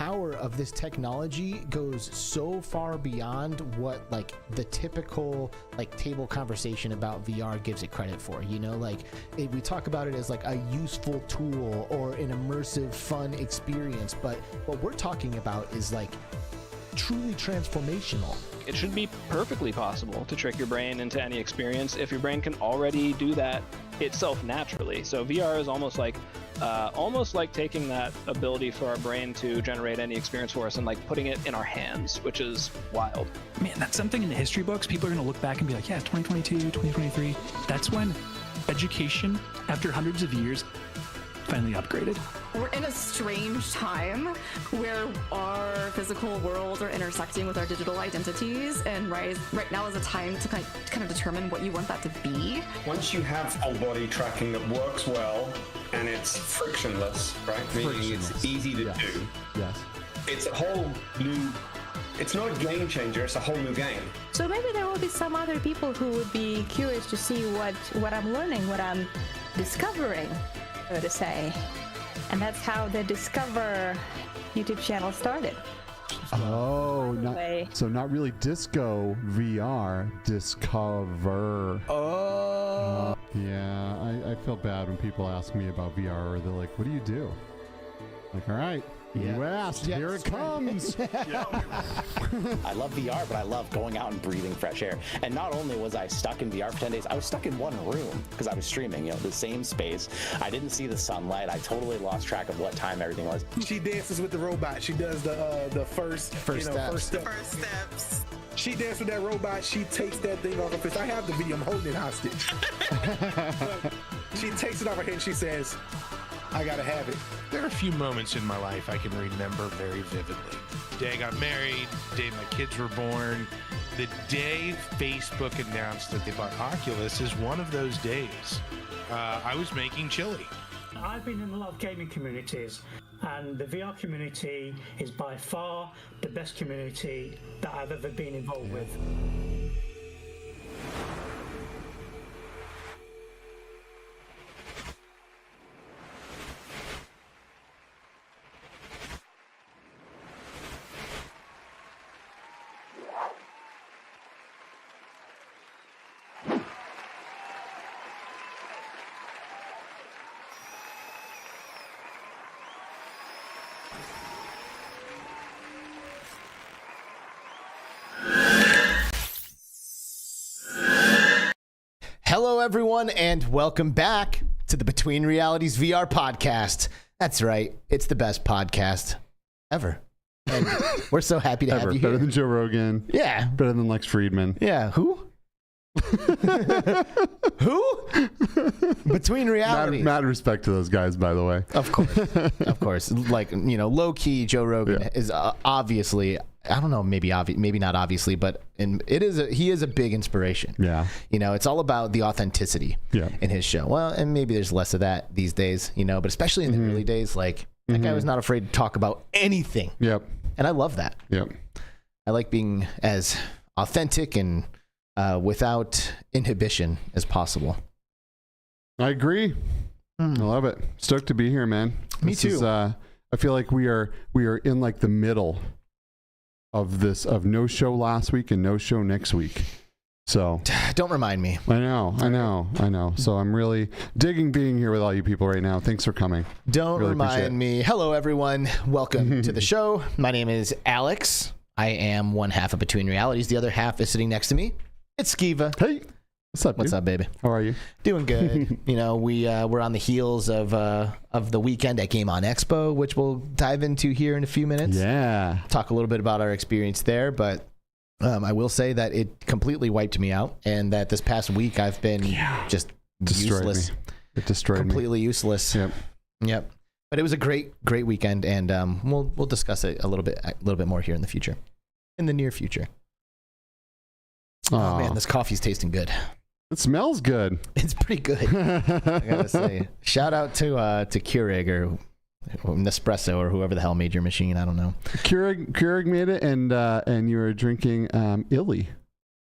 power of this technology goes so far beyond what like the typical like table conversation about VR gives it credit for. You know, like we talk about it as like a useful tool or an immersive, fun experience, but what we're talking about is like truly transformational. It should be perfectly possible to trick your brain into any experience if your brain can already do that itself naturally. So VR is almost like taking that ability for our brain to generate any experience for us and like putting it in our hands, which is wild. Man, that's something in the history books. People are going to look back and be like, yeah, 2022, 2023. That's when education, after hundreds of years, finally upgraded. We're in a strange time where our physical worlds are intersecting with our digital identities, and right now is a time to kind of determine what you want that to be. Once you have full body tracking that works well and it's frictionless, right? Meaning it's easy to do. Yes. It's a whole new, it's not a game changer, it's a whole new game. So maybe there will be some other people who would be curious to see what I'm learning, what I'm discovering, so to say. And that's how the Discover YouTube channel started. Oh, not really disco VR, Discover. Oh. Yeah, I feel bad when people ask me about VR, or they're like, what do you do? Like, all right, you asked, here it comes. I love VR, but I love going out and breathing fresh air. And not only was I stuck in VR for 10 days, I was stuck in one room because I was streaming, the same space. I didn't see the sunlight. I totally lost track of what time everything was. She dances with the robot. She does the first steps. She dances with that robot. She takes that thing off her face. I have the video. I'm holding it hostage. She takes it off her head and she says, I gotta have it. There are a few moments in my life I can remember very vividly. The day I got married, the day my kids were born, the day Facebook announced that they bought Oculus is one of those days. I was making chili. I've been in a lot of gaming communities, and the VR community is by far the best community that I've ever been involved with. Hello, everyone, and welcome back to the Between Realities VR podcast. That's right. It's the best podcast ever. And we're so happy to have you here. Better than Joe Rogan. Yeah. Better than Lex Friedman. Yeah. Who? Who? Between Realities. Mad respect to those guys, by the way. Of course. Of course. Like, low key, Joe Rogan is obviously, I don't know, maybe not obviously, but he is a big inspiration. Yeah. It's all about the authenticity in his show. Well, and maybe there's less of that these days, but especially in the early days, like that guy was not afraid to talk about anything. Yep. And I love that. Yep. I like being as authentic and without inhibition as possible. I agree. I love it. Stoked to be here, man. Me too. I feel like we are in like the middle of no show last week and no show next week. So don't remind me. I know. So I'm really digging being here with all you people right now. Thanks for coming. Don't really remind me. Hello, everyone. Welcome to the show. My name is Alex. I am one half of Between Realities. The other half is sitting next to me. It's Skiva. Hey. What's up, dude? What's up, baby? How are you? Doing good. We're on the heels of the weekend at Game On Expo, which we'll dive into here in a few minutes. Yeah. Talk a little bit about our experience there, but I will say that it completely wiped me out, and that this past week I've been just useless. It destroyed me. Completely useless. Yep. But it was a great weekend, and we'll discuss it a little bit more here in the near future. Oh man, this coffee's tasting good. It smells good. It's pretty good, I gotta say. Shout out to Qcreator, or Nespresso, or whoever the hell made your machine. I don't know. Keurig made it, and you were drinking Illy.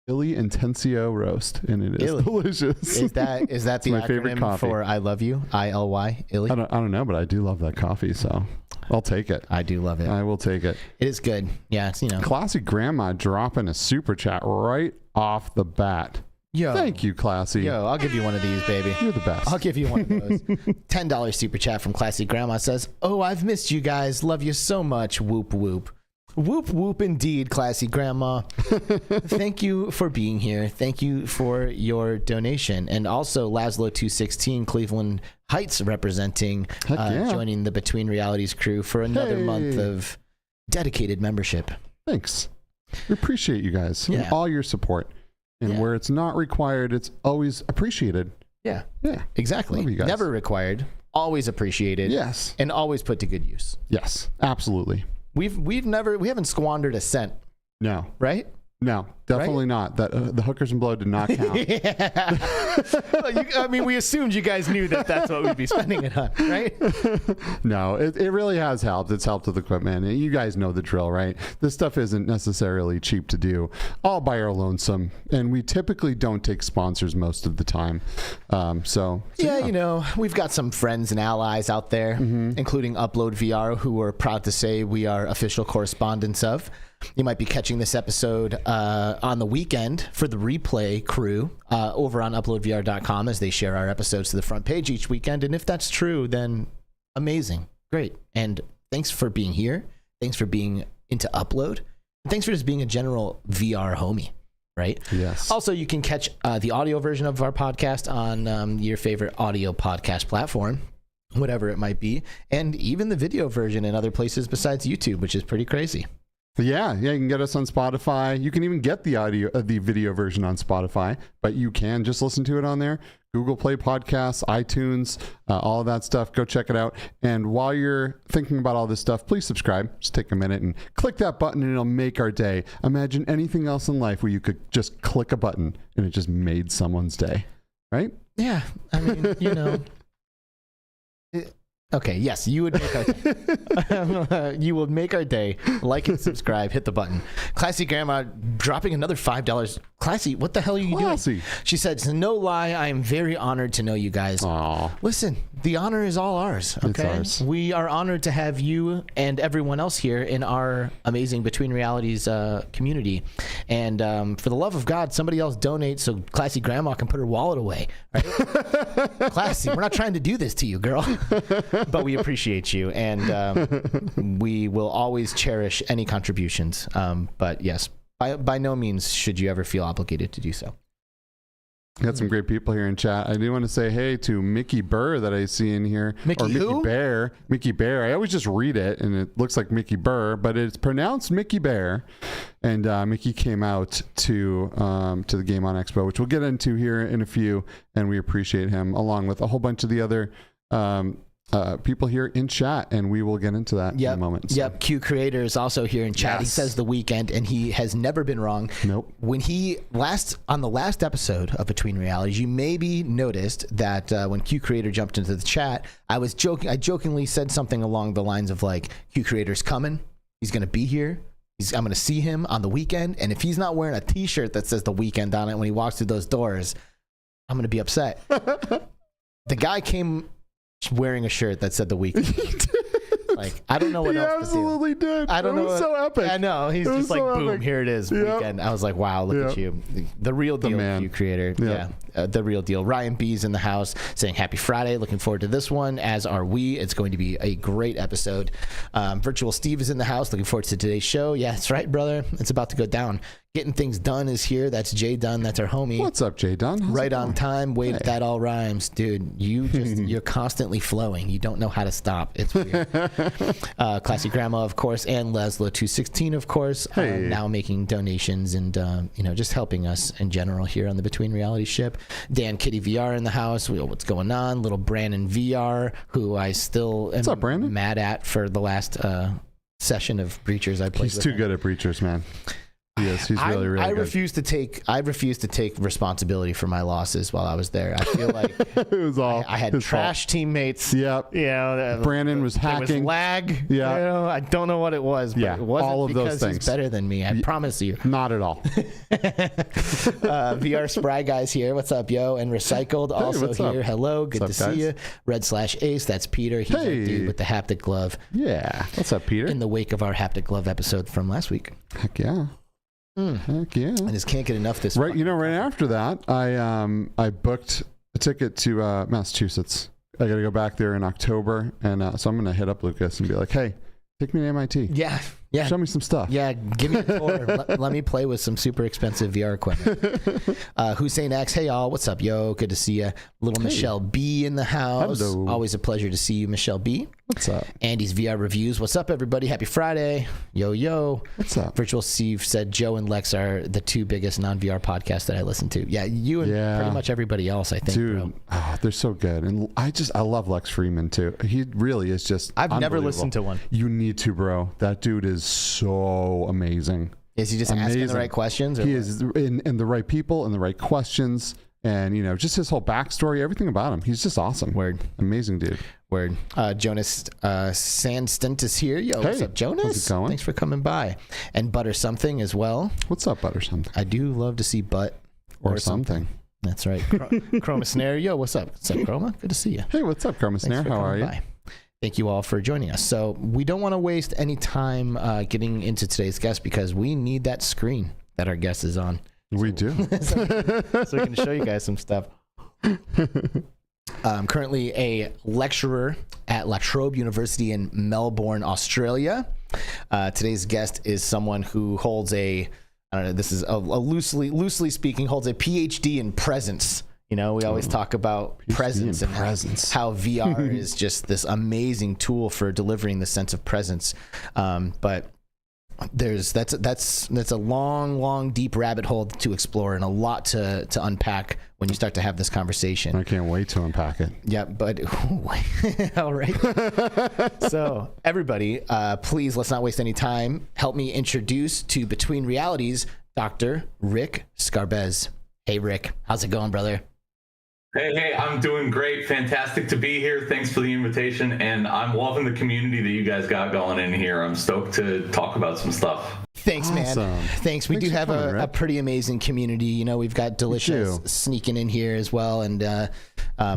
Illy Intensio roast, and it is delicious. Is that the my acronym favorite coffee for I love you? ILY, Illy? I don't know, but I do love that coffee, so I'll take it. I do love it. I will take it. It is good. Yeah, it's, Classy Grandma dropping a super chat right off the bat. Yo, thank you, Classy. Yo, I'll give you one of these, baby. You're the best. I'll give you one of those. $10 super chat from Classy Grandma says, "Oh, I've missed you guys. Love you so much. Whoop whoop." Whoop whoop indeed, Classy Grandma. Thank you for being here. Thank you for your donation. And also Laszlo 216, Cleveland Heights representing, joining the Between Realities crew for another month of dedicated membership. Thanks. We appreciate you guys and all your support. And where it's not required, it's always appreciated. Yeah. Yeah. Exactly. Love you guys. Never required, always appreciated. Yes. And always put to good use. Yes, absolutely. We haven't squandered a cent. No. Right? No, definitely not. That the hookers and blow did not count. I mean, we assumed you guys knew that's what we'd be spending it on, right? No, it really has helped. It's helped with equipment. You guys know the drill, right? This stuff isn't necessarily cheap to do, all by our lonesome, and we typically don't take sponsors most of the time. So yeah, we've got some friends and allies out there, including Upload VR, who we're proud to say we are official correspondents of. You might be catching this episode on the weekend for the replay crew over on uploadvr.com as they share our episodes to the front page each weekend. And if that's true, then amazing. Great. And thanks for being here. Thanks for being into Upload. And thanks for just being a general VR homie, right? Yes. Also, you can catch the audio version of our podcast on your favorite audio podcast platform, whatever it might be, and even the video version in other places besides YouTube, which is pretty crazy. Yeah, you can get us on Spotify. You can even get the video version on Spotify, but you can just listen to it on there. Google Play Podcasts, iTunes, all of that stuff. Go check it out. And while you're thinking about all this stuff, please subscribe. Just take a minute and click that button, and it'll make our day. Imagine anything else in life where you could just click a button and it just made someone's day, right? Yeah, I mean, okay, yes, you would make our day. You will make our day. Like and subscribe, hit the button. Classy Grandma dropping another $5. Classy, what the hell are you doing? She said, no lie, I am very honored to know you guys. Aww. Listen, the honor is all ours, okay? It's ours. We are honored to have you and everyone else here in our amazing Between Realities community. And for the love of God, somebody else donate so Classy Grandma can put her wallet away, right? Classy, we're not trying to do this to you, girl. But we appreciate you, and we will always cherish any contributions. But yes, by no means should you ever feel obligated to do so. Got some great people here in chat. I do want to say hey to Mickyberr that I see in here. Mickyberr. Mickyberr. I always just read it and it looks like Mickyberr, but it's pronounced Mickyberr. And Mickey came out to the Game On Expo, which we'll get into here in a few, and we appreciate him along with a whole bunch of the other people here in chat, and we will get into that in a moment. So. Yep, Qcreator is also here in chat. Yes. He says the weekend, and he has never been wrong. Nope. When on the last episode of Between Realities, you maybe noticed that when Qcreator jumped into the chat, I jokingly said something along the lines of like, Qcreator's coming, he's going to be here, I'm going to see him on the weekend, and if he's not wearing a t-shirt that says the weekend on it when he walks through those doors, I'm going to be upset. The guy came wearing a shirt that said the weekend. Like, I don't know what else to do. He absolutely did. I don't know. It was so epic. I know. He's just like, boom, epic. here it is, weekend. I was like, wow, look at you. The real deal, Qcreator. Yeah. The real deal. Ryan B's in the house saying happy Friday. Looking forward to this one, as are we. It's going to be a great episode. Virtual Steve is in the house. Looking forward to today's show. Yeah, that's right, brother. It's about to go down. Getting Things Done is here. That's Jay Dunn. That's our homie. What's up, Jay Dunn? How's right on time. Wait, that all rhymes. Dude, you're constantly flowing. You don't know how to stop. It's weird. Classy Grandma, of course, and Laszlo 216, of course, now making donations and just helping us in general here on the Between Reality ship. Dan Kitty VR in the house. What's going on? Little Brandon VR, who I still am mad at for the last session of Breachers I played. He's too good at Breachers, man. Yes, he's really, really I good. refuse to take responsibility for my losses while I was there. I feel like it was all. I had trash teammates. Yep. You know, Brandon was hacking. There was lag. Yeah. You know, I don't know what it was, but it wasn't all of because those things. he's better than me. I promise you. Not at all. VR Spry Guys here. What's up, yo? And Recycled also here. Up? Hello. Good what's to up, see guys? you. Red/Ace. That's Peter. He's our dude with the haptic glove. Yeah. What's up, Peter? In the wake of our haptic glove episode from last week. Heck yeah. Heck yeah. I just can't get enough this right. You know, right after that, I booked a ticket to Massachusetts. I got to go back there in October, and so I'm gonna hit up Lucas and be like, "Hey, take me to MIT. Yeah. Show me some stuff. Yeah, give me a tour. let me play with some super expensive VR equipment." Hussein X, hey y'all, what's up, yo? Good to see you. Little Michelle B in the house. Hello. Always a pleasure to see you, Michelle B. What's up? Andy's VR reviews. What's up, everybody? Happy Friday. Yo, yo. What's up? Virtual Steve said Joe and Lex are the two biggest non-VR podcasts that I listen to. Yeah, you and pretty much everybody else, I think. Dude, bro. Oh, they're so good. And I love Lex Freeman, too. He really is just I've never listened to one. You need to, bro. That dude is so amazing. Is he just asking the right questions? He is in the right people and the right questions. And, you know, just his whole backstory, everything about him. He's just awesome. Word. Amazing dude. Word. Jonas Sandstint is here. Yo, what's up, Jonas? How's it going? Thanks for coming by. And Butter Something as well. What's up, Butter Something? I do love to see butt or something. That's right. Chroma Snare. Yo, what's up? What's up, Chroma? Good to see you. Hey, what's up, Chroma Snare? How are you? By. Thank you all for joining us. So we don't want to waste any time getting into today's guest because we need that screen that our guest is on. We do. so we can show you guys some stuff. I'm currently a lecturer at Trobe University in Melbourne, Australia. Today's guest is someone who holds I don't know, this is a loosely speaking, holds a PhD in presence. You know, we always talk about presence and how VR is just this amazing tool for delivering the sense of presence. But that's a long, deep rabbit hole to explore and a lot to unpack when you start to have this conversation. I can't wait to unpack it. Yeah, but all right. So everybody, please, let's not waste any time. Help me introduce to Between Realities, Dr. Rick Skarbez. Hey, Rick, how's it going, brother? Hey, I'm doing great. Fantastic to be here. Thanks for the invitation. And I'm loving the community that you guys got going in here. I'm stoked to talk about some stuff. Thanks, man. Thanks. We do have a pretty amazing community. You know, we've got Delicious sneaking in here as well. And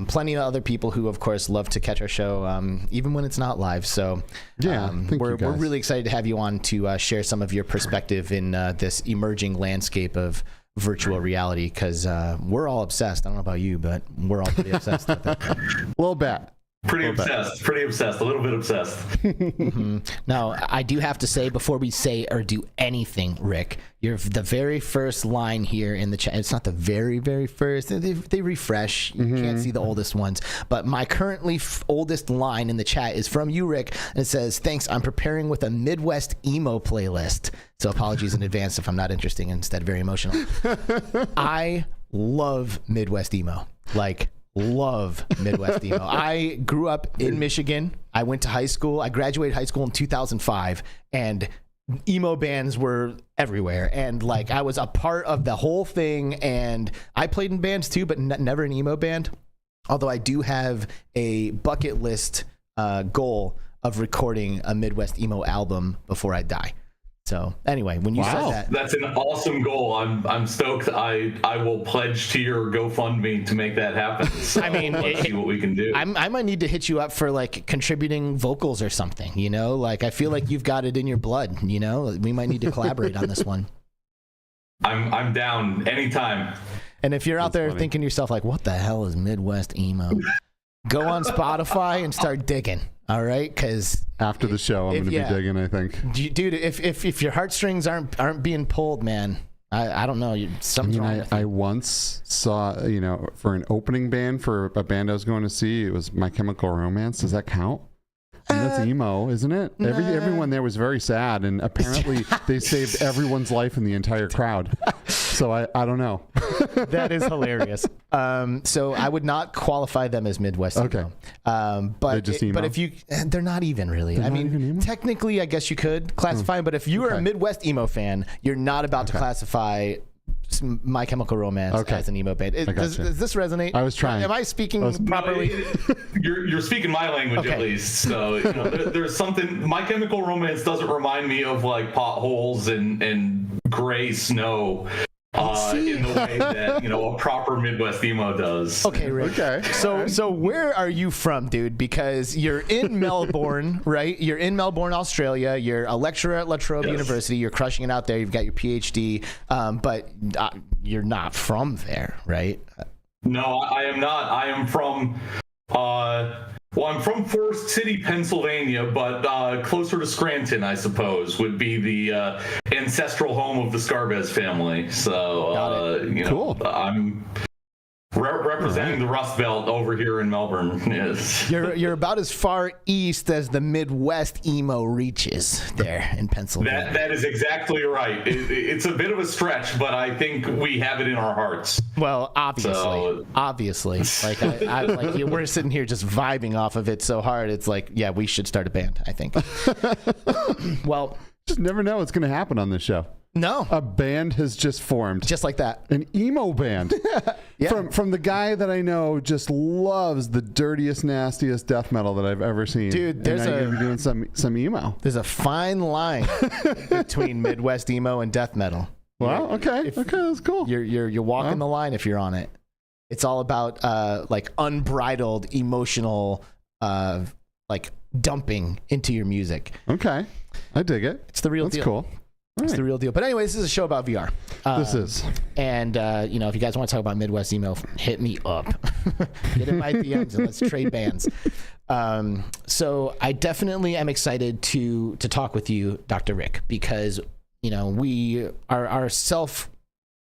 plenty of other people who, of course, love to catch our show, even when it's not live. So we're really excited to have you on to share some of your perspective in this emerging landscape of virtual reality, because we're all obsessed. I don't know about you, but we're all pretty obsessed with it. A little bit. Pretty obsessed, a little bit obsessed. Now, I do have to say, before we say or do anything, Rick, you're the very first line here in the chat. It's not the very first. They refresh. You can't see the oldest ones. But my currently oldest line in the chat is from you, Rick, and it says, "Thanks, I'm preparing with a Midwest emo playlist." So apologies in advance if I'm not interesting, instead very emotional. I love Midwest emo. Love Midwest emo. I grew up in Michigan. I went to high school. I graduated high school in 2005, and emo bands were everywhere. And I was a part of the whole thing. And I played in bands too, but never an emo band. Although I do have a bucket list goal of recording a Midwest emo album before I die. So anyway, when you said that's an awesome goal. I'm stoked. I will pledge to your GoFundMe to make that happen. So I mean, let's see what we can do. I might need to hit you up for contributing vocals or something. You know, I feel like you've got it in your blood. You know, we might need to collaborate on this one. I'm down anytime. And if you're out there thinking to yourself what the hell is Midwest emo? Go on Spotify and start digging. All right, because after the show, I'm going to be digging, I think. Dude, if your heartstrings aren't being pulled, man, I don't know. Something's wrong. I once saw, for an opening band for a band I was going to see, it was My Chemical Romance. Does that count? That's emo, isn't it? Everyone there was very sad, and apparently they saved everyone's life in the entire crowd. So I don't know. That is hilarious. So I would not qualify them as Midwest emo. But if you, they're not even really. I mean, technically, I guess you could classify them, but if you are a Midwest emo fan, you're not about to classify My Chemical Romance as an emo band. Does this resonate? I was trying. Am I speaking properly? You're speaking my language at least. So there's something. My Chemical Romance doesn't remind me of like potholes and gray snow. In the way that a proper Midwest emo does. Okay, Rick. Okay. So where are you from, dude? Because you're in Melbourne, right? You're in Melbourne, Australia. You're a lecturer at Trobe University. You're crushing it out there. You've got your PhD, but you're not from there, right? No, I am not. I am from. I'm from Forest City, Pennsylvania, but closer to Scranton, I suppose, would be the ancestral home of the Skarbez family. So, cool. I'm representing the Rust Belt over here in Melbourne. Yes. You're about as far east as the Midwest emo reaches there in Pennsylvania. That is exactly right. It's a bit of a stretch, but I think we have it in our hearts. Well, obviously, like we're sitting here just vibing off of it so hard. It's like, yeah, we should start a band, I think. Well, just never know what's going to happen on this show. No. A band has just formed. Just like that. An emo band. From the guy that I know just loves the dirtiest, nastiest death metal that I've ever seen. Dude, there's you're doing some emo. There's a fine line between Midwest emo and death metal. Well, okay, that's cool. You're walking the line if you're on it. It's all about like unbridled emotional like dumping into your music. Okay. I dig it. It's the real deal. That's cool. It's the real deal. But anyway, this is a show about VR. This is. And, if you guys want to talk about Midwest emo, hit me up. Get in my DMs and let's trade bands. So I definitely am excited to talk with you, Dr. Rick, because, we are our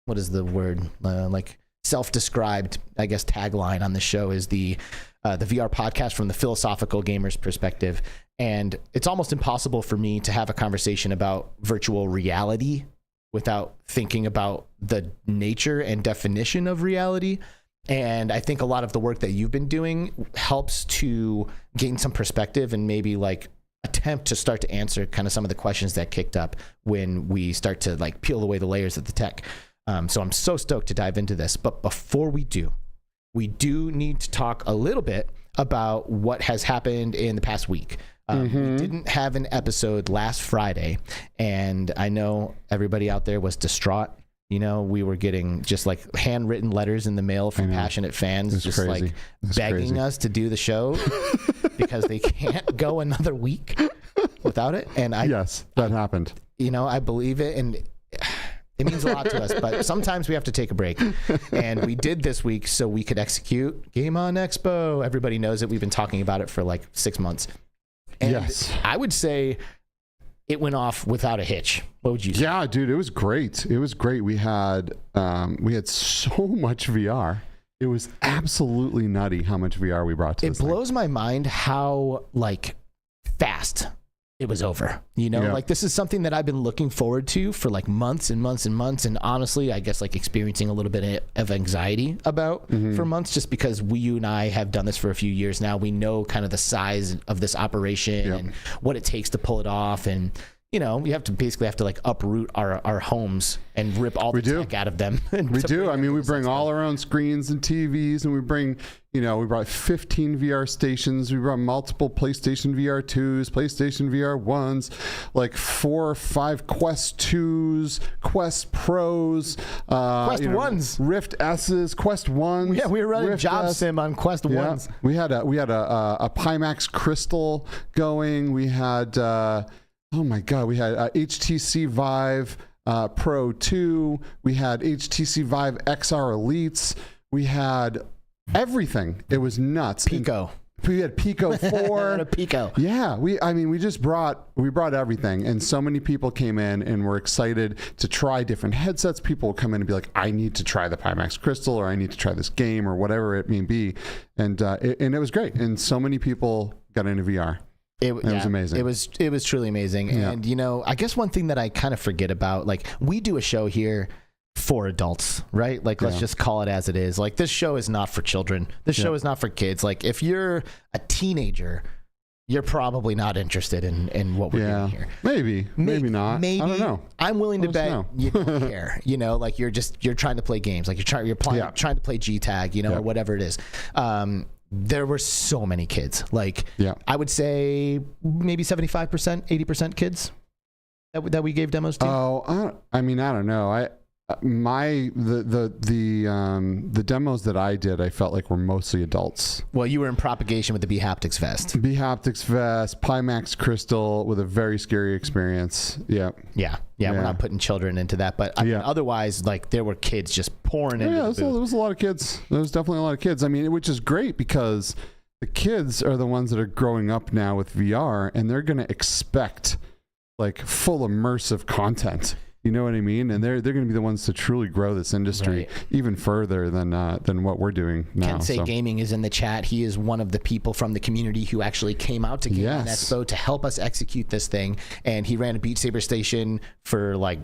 what is the word? Like self-described, I guess, tagline on the show is the VR podcast from the philosophical gamer's perspective. And it's almost impossible for me to have a conversation about virtual reality without thinking about the nature and definition of reality. And I think a lot of the work that you've been doing helps to gain some perspective and maybe like attempt to start to answer kind of some of the questions that kicked up when we start to like peel away the layers of the tech. So I'm so stoked to dive into this. But before we do need to talk a little bit about what has happened in the past week. We didn't have an episode last Friday, and I know everybody out there was distraught. We were getting just like handwritten letters in the mail from passionate fans, just crazy. Like begging us to do the show because they can't go another week without it. And that happened. I believe it, and it means a lot to us, but sometimes we have to take a break. And we did this week so we could execute Game On Expo. Everybody knows it. We've been talking about it for like 6 months. And I would say it went off without a hitch. What would you say? Yeah, dude, it was great. It was great. We had so much VR. It was absolutely nutty how much VR we brought to this thing. It blows my mind how like fast it was over. Like this is something that I've been looking forward to for like months and months and months. And honestly, I guess like experiencing a little bit of anxiety about for months, just because you and I have done this for a few years now. We know kind of the size of this operation and what it takes to pull it off. And, you have to like uproot our homes and rip all the tech out of them. We do. I mean, we bring all our own screens and TVs, and we bring, we brought 15 VR stations. We brought multiple PlayStation VR 2s, PlayStation VR 1s, like 4 or 5 Quest 2s, Quest Pros, Quest 1s, Rift S's, Quest 1s. Yeah, we were running Rift Job Sim on Quest 1s. We had a Pimax Crystal going. We had oh my God, we had HTC Vive Pro 2. We had HTC Vive XR Elites. We had everything. It was nuts. Pico. We had Pico 4. A Pico. Yeah, we brought everything, and so many people came in and were excited to try different headsets. People would come in and be like, I need to try the Pimax Crystal, or I need to try this game, or whatever it may be. And it was great. And so many people got into VR. It was amazing. It was truly amazing. Yeah. And I guess one thing that I kind of forget about, like we do a show here for adults, right? Like, let's just call it as it is. Like, this show is not for children. This show is not for kids. Like, if you're a teenager, you're probably not interested in what we're doing here. Maybe not. Maybe. I don't know. I'm willing to bet you don't care. You know, like you're trying to play games. Like you're trying to play G-Tag, you know, or whatever it is. There were so many kids. Like, I would say maybe 75%, 80% kids that we gave demos to. Oh, I mean, I don't know. The demos that I did, I felt like were mostly adults. Well, you were in propagation with the B Haptics vest. B Haptics vest, Pimax Crystal with a very scary experience. Yeah. We're not putting children into that, but I mean, otherwise, like, there were kids just pouring into the booth. There was a lot of kids. There was definitely a lot of kids. I mean, which is great because the kids are the ones that are growing up now with VR, and they're going to expect like full immersive content. You know what I mean? And they're going to be the ones to truly grow this industry even further than what we're doing now. Ken Say Gaming is in the chat. He is one of the people from the community who actually came out to Game on Expo to help us execute this thing. And he ran a Beat Saber station for like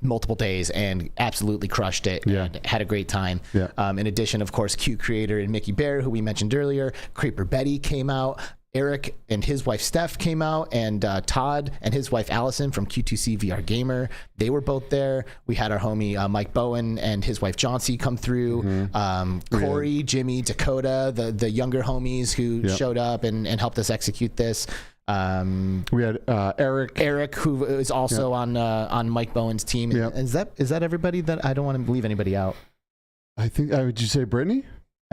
multiple days and absolutely crushed it and had a great time. In addition, of course, Qcreator and Mickyberr, who we mentioned earlier. Creeper Betty came out. Eric and his wife Steph came out, and Todd and his wife Allison from Q2C VR Gamer. They were both there. We had our homie Mike Bowen and his wife Johnsy come through. Corey, Jimmy, Dakota, the younger homies who showed up and helped us execute this. We had Eric, who is also on Mike Bowen's team. Is that everybody? That I don't want to leave anybody out. I think. Would you say Brittany?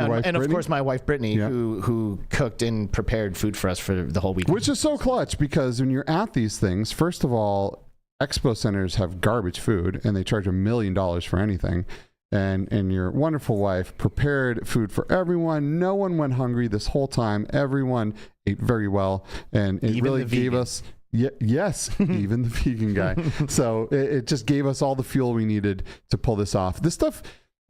And of course, my wife Brittany, who cooked and prepared food for us for the whole weekend. Which is so clutch because when you're at these things, first of all, expo centers have garbage food and they charge $1 million for anything. And your wonderful wife prepared food for everyone. No one went hungry this whole time. Everyone ate very well, and it really gave us. Yes, even the vegan guy. So it just gave us all the fuel we needed to pull this off. This stuff.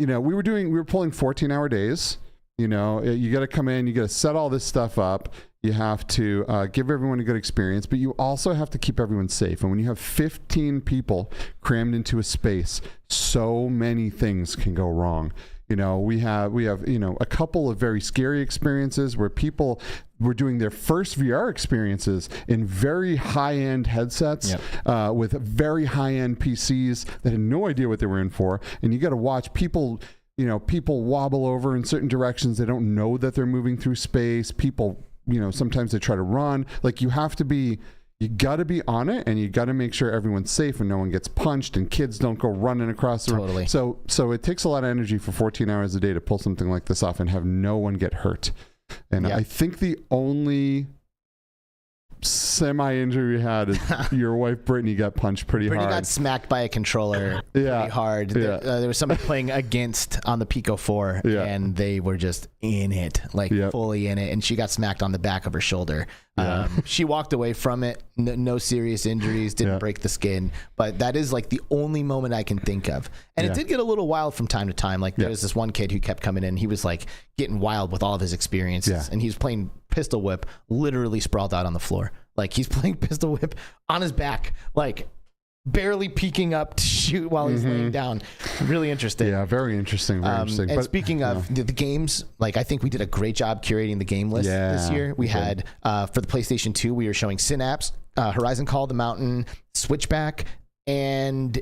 You know, we were pulling 14-hour days. You know, you got to come in, you got to set all this stuff up. You have to give everyone a good experience, but you also have to keep everyone safe. And when you have 15 people crammed into a space, so many things can go wrong. You know, we have a couple of very scary experiences where people were doing their first VR experiences in very high-end headsets with very high-end PCs that had no idea what they were in for. And you got to watch people wobble over in certain directions. They don't know that they're moving through space. People, sometimes they try to run. Like, you got to be on it, and you got to make sure everyone's safe and no one gets punched and kids don't go running across the room. So it takes a lot of energy for 14 hours a day to pull something like this off and have no one get hurt. And I think the only semi-injury we had is your wife Brittany got punched pretty hard. Brittany got smacked by a controller pretty hard. There was somebody playing against on the Pico 4 and they were just in it, like fully in it, and she got smacked on the back of her shoulder. She walked away from it, no serious injuries, didn't break the skin, but that is like the only moment I can think of. And it did get a little wild from time to time. Like there was this one kid who kept coming in, he was like getting wild with all of his experiences, and he was playing pistol whip, literally sprawled out on the floor. Like he's playing pistol whip on his back, like barely peeking up to shoot while he's laying down. Really interesting. Yeah, very interesting. Very interesting. And speaking of the games, like I think we did a great job curating the game list this year. We had for the PlayStation 2, we were showing Synapse, Horizon Call of the Mountain, Switchback, and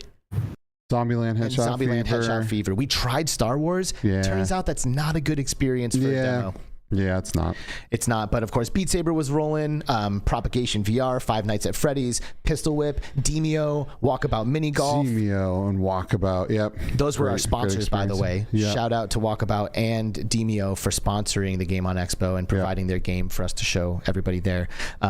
Zombieland Headshot Fever. We tried Star Wars. Turns out that's not a good experience for a demo. Yeah, it's not. It's not. But of course, Beat Saber was rolling. Propagation VR, Five Nights at Freddy's, Pistol Whip, Demio, Walkabout Mini Golf. Demio and Walkabout. Yep. Those were our sponsors, by the way. Shout out to Walkabout and Demio for sponsoring the Game on Expo and providing their game for us to show everybody there.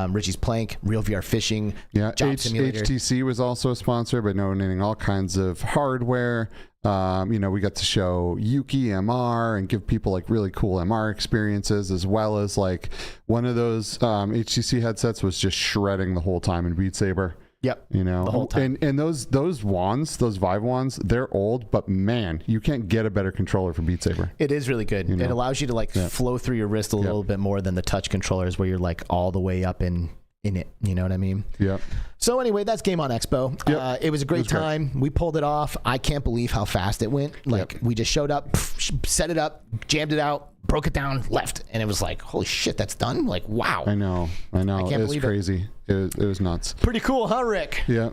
Richie's Plank, Real VR Fishing, Job Simulator. HTC was also a sponsor, but donating all kinds of hardware. We got to show Yuki MR and give people like really cool MR experiences, as well as like one of those HTC headsets was just shredding the whole time in Beat Saber. Yep. The whole time. And those wands, those Vive wands, they're old, but man, you can't get a better controller for Beat Saber. It is really good. It allows you to like flow through your wrist a little bit more than the touch controllers where you're like all the way up in in it. You know what I mean? Yep. So anyway, that's Game On Expo. Yep. It was a great time. We pulled it off. I can't believe how fast it went. Like we just showed up, set it up, jammed it out, broke it down, left, and it was like, holy shit, that's done. Like, wow. I know. I can't it was believe crazy. It was nuts. Pretty cool, huh, Rick? Yeah.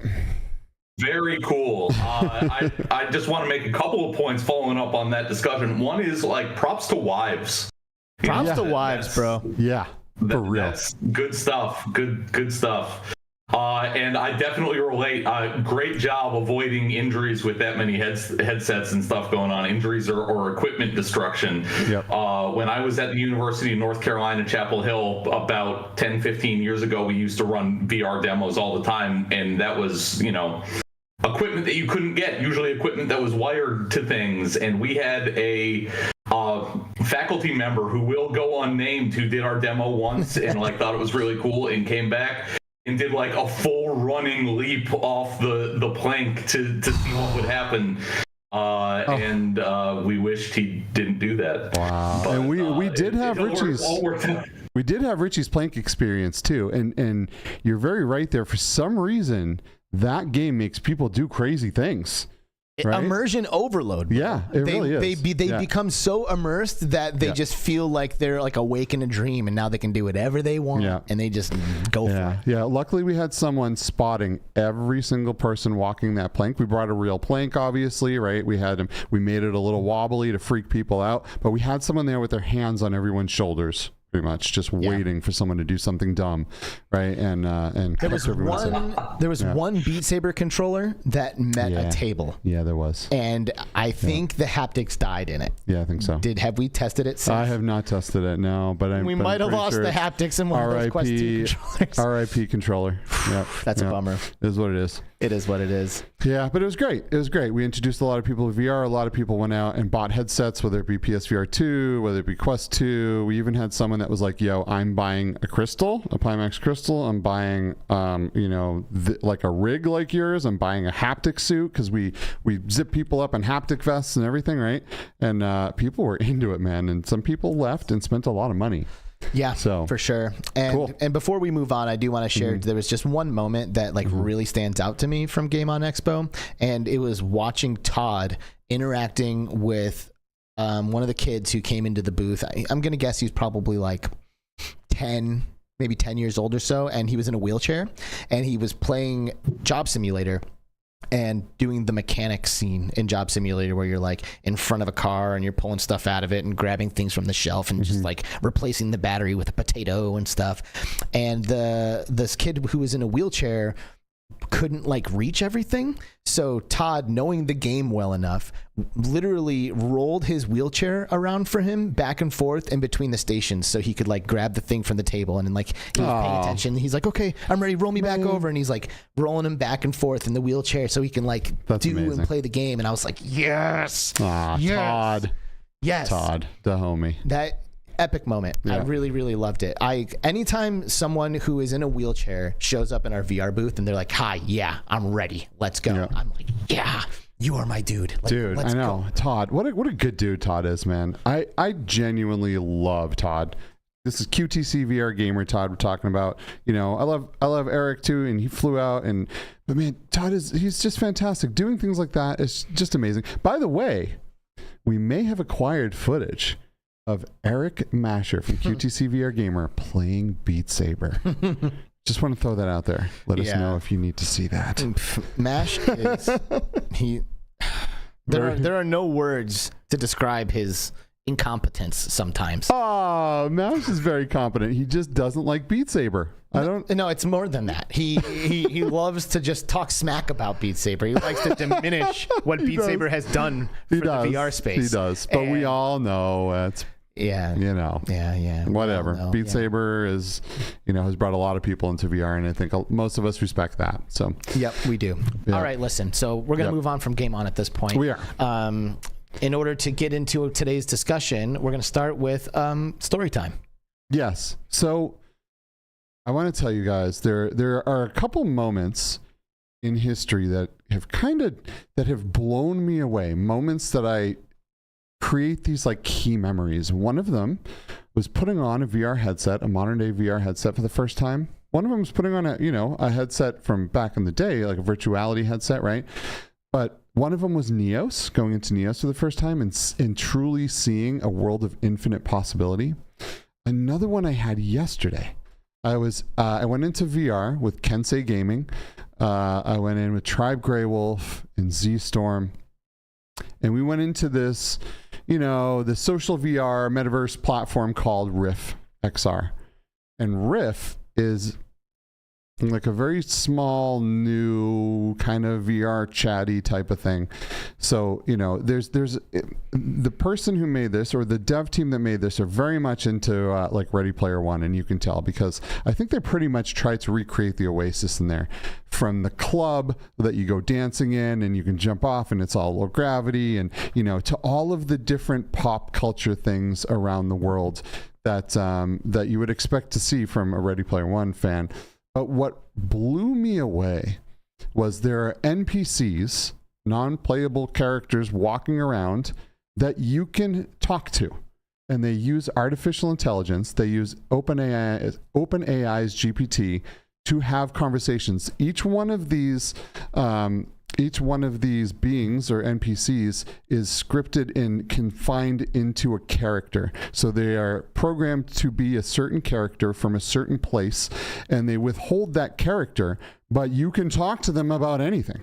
Very cool. I just want to make a couple of points following up on that discussion. One is like props to wives. Props to wives, bro. Yeah. For real. That's good stuff. Good stuff. And I definitely relate. Great job avoiding injuries with that many headsets and stuff going on. Injuries or equipment destruction. Yep. When I was at the University of North Carolina, Chapel Hill, about 10, 15 years ago, we used to run VR demos all the time. And that was, equipment that you couldn't get, usually equipment that was wired to things. And we had a faculty member who will go unnamed who did our demo once and thought it was really cool and came back and did a full running leap off the plank to see what would happen. And we wished he didn't do that. Wow. But, and we did have Richie's. We did have Richie's plank experience too. And you're very right there. For some reason, that game makes people do crazy things. Right? Immersion overload. Bro. Yeah, it really is. They become so immersed that they just feel like they're awake in a dream, and now they can do whatever they want, and they just go for it. Yeah, luckily we had someone spotting every single person walking that plank. We brought a real plank, obviously, right? We made it a little wobbly to freak people out, but we had someone there with their hands on everyone's shoulders. Pretty much just waiting for someone to do something dumb, right? And there was one Beat Saber controller that met a table. Yeah, there was. And I think the haptics died in it. Yeah, I think so. Have we tested it since? I have not tested it, no, but we might have lost the haptics in one of those Quest 2 controllers. RIP controller. Yep. That's a bummer. It is what it is. It is what it is. Yeah, but it was great. It was great. We introduced a lot of people to VR. A lot of people went out and bought headsets, whether it be PSVR 2, whether it be Quest 2. We even had someone that was like, yo, I'm buying a crystal, a Pimax crystal. I'm buying, like a rig like yours. I'm buying a haptic suit because we zip people up in haptic vests and everything, right? And people were into it, man. And some people left and spent a lot of money. Yeah, so for sure. And cool. And before we move on, I do want to share there was just one moment that really stands out to me from Game On Expo, and it was watching Todd interacting with one of the kids who came into the booth. I'm gonna guess he's probably 10, maybe 10 years old or so, and he was in a wheelchair, and he was playing Job Simulator and doing the mechanics scene in Job Simulator where you're in front of a car and you're pulling stuff out of it and grabbing things from the shelf and just replacing the battery with a potato and stuff. And this kid who was in a wheelchair couldn't reach everything. So Todd, knowing the game well enough, literally rolled his wheelchair around for him back and forth in between the stations so he could grab the thing from the table. And then he was paying attention. He's like, okay, I'm ready. Roll me back over. And he's rolling him back and forth in the wheelchair so he can That's do amazing. and play the game. And I was like, yes. Yes. Todd. Yes. Todd, the homie. That epic moment. Yeah. I really, really loved it. Anytime someone who is in a wheelchair shows up in our VR booth and they're like, hi, yeah, I'm ready. Let's go. Yeah. I'm like, yeah, you are my dude. Dude, I know. Go. Todd, what a good dude Todd is, man. I genuinely love Todd. This is Q2C VR Gamer Todd we're talking about. I love Eric too, and he flew out, but man, he's just fantastic. Doing things like that is just amazing. By the way, we may have acquired footage of Eric Masher from Q2C VR Gamer playing Beat Saber. Just want to throw that out there. Let us know if you need to see that. Mash is there are no words to describe his incompetence sometimes. Oh, Mash is very competent. He just doesn't like Beat Saber. No, it's more than that. He loves to just talk smack about Beat Saber. He likes to diminish what Beat Saber has done for the VR space. He does. But we all know it's whatever. Beat Saber is, has brought a lot of people into VR, and I think most of us respect that. So yep, we do. Yep. All right, listen. So we're gonna move on from Game On at this point. We are. In order to get into today's discussion, we're gonna start with story time. Yes. So I want to tell you guys there are a couple moments in history that have blown me away. Moments that I create these key memories. One of them was putting on a VR headset, a modern day VR headset for the first time One of them was putting on a headset from back in the day, like a virtuality headset, right? But one of them was Neos, going into Neos for the first time and truly seeing a world of infinite possibility. Another one I had yesterday. I went into VR with Kensei Gaming. I went in with Tribe Grey Wolf and Z-Storm. And we went into this, the social VR metaverse platform called Rift XR. And Rift is like a very small, new kind of VR chatty type of thing. So, there's the person who made this, or the dev team that made this, are very much into like Ready Player One, and you can tell because I think they pretty much tried to recreate the Oasis in there. From the club that you go dancing in and you can jump off and it's all low gravity, and to all of the different pop culture things around the world that you would expect to see from a Ready Player One fan. But what blew me away was there are NPCs, non-playable characters walking around that you can talk to. And they use artificial intelligence. They use OpenAI's GPT to have conversations. Each one of these beings or NPCs is scripted and confined into a character. So they are programmed to be a certain character from a certain place, and they withhold that character, but you can talk to them about anything.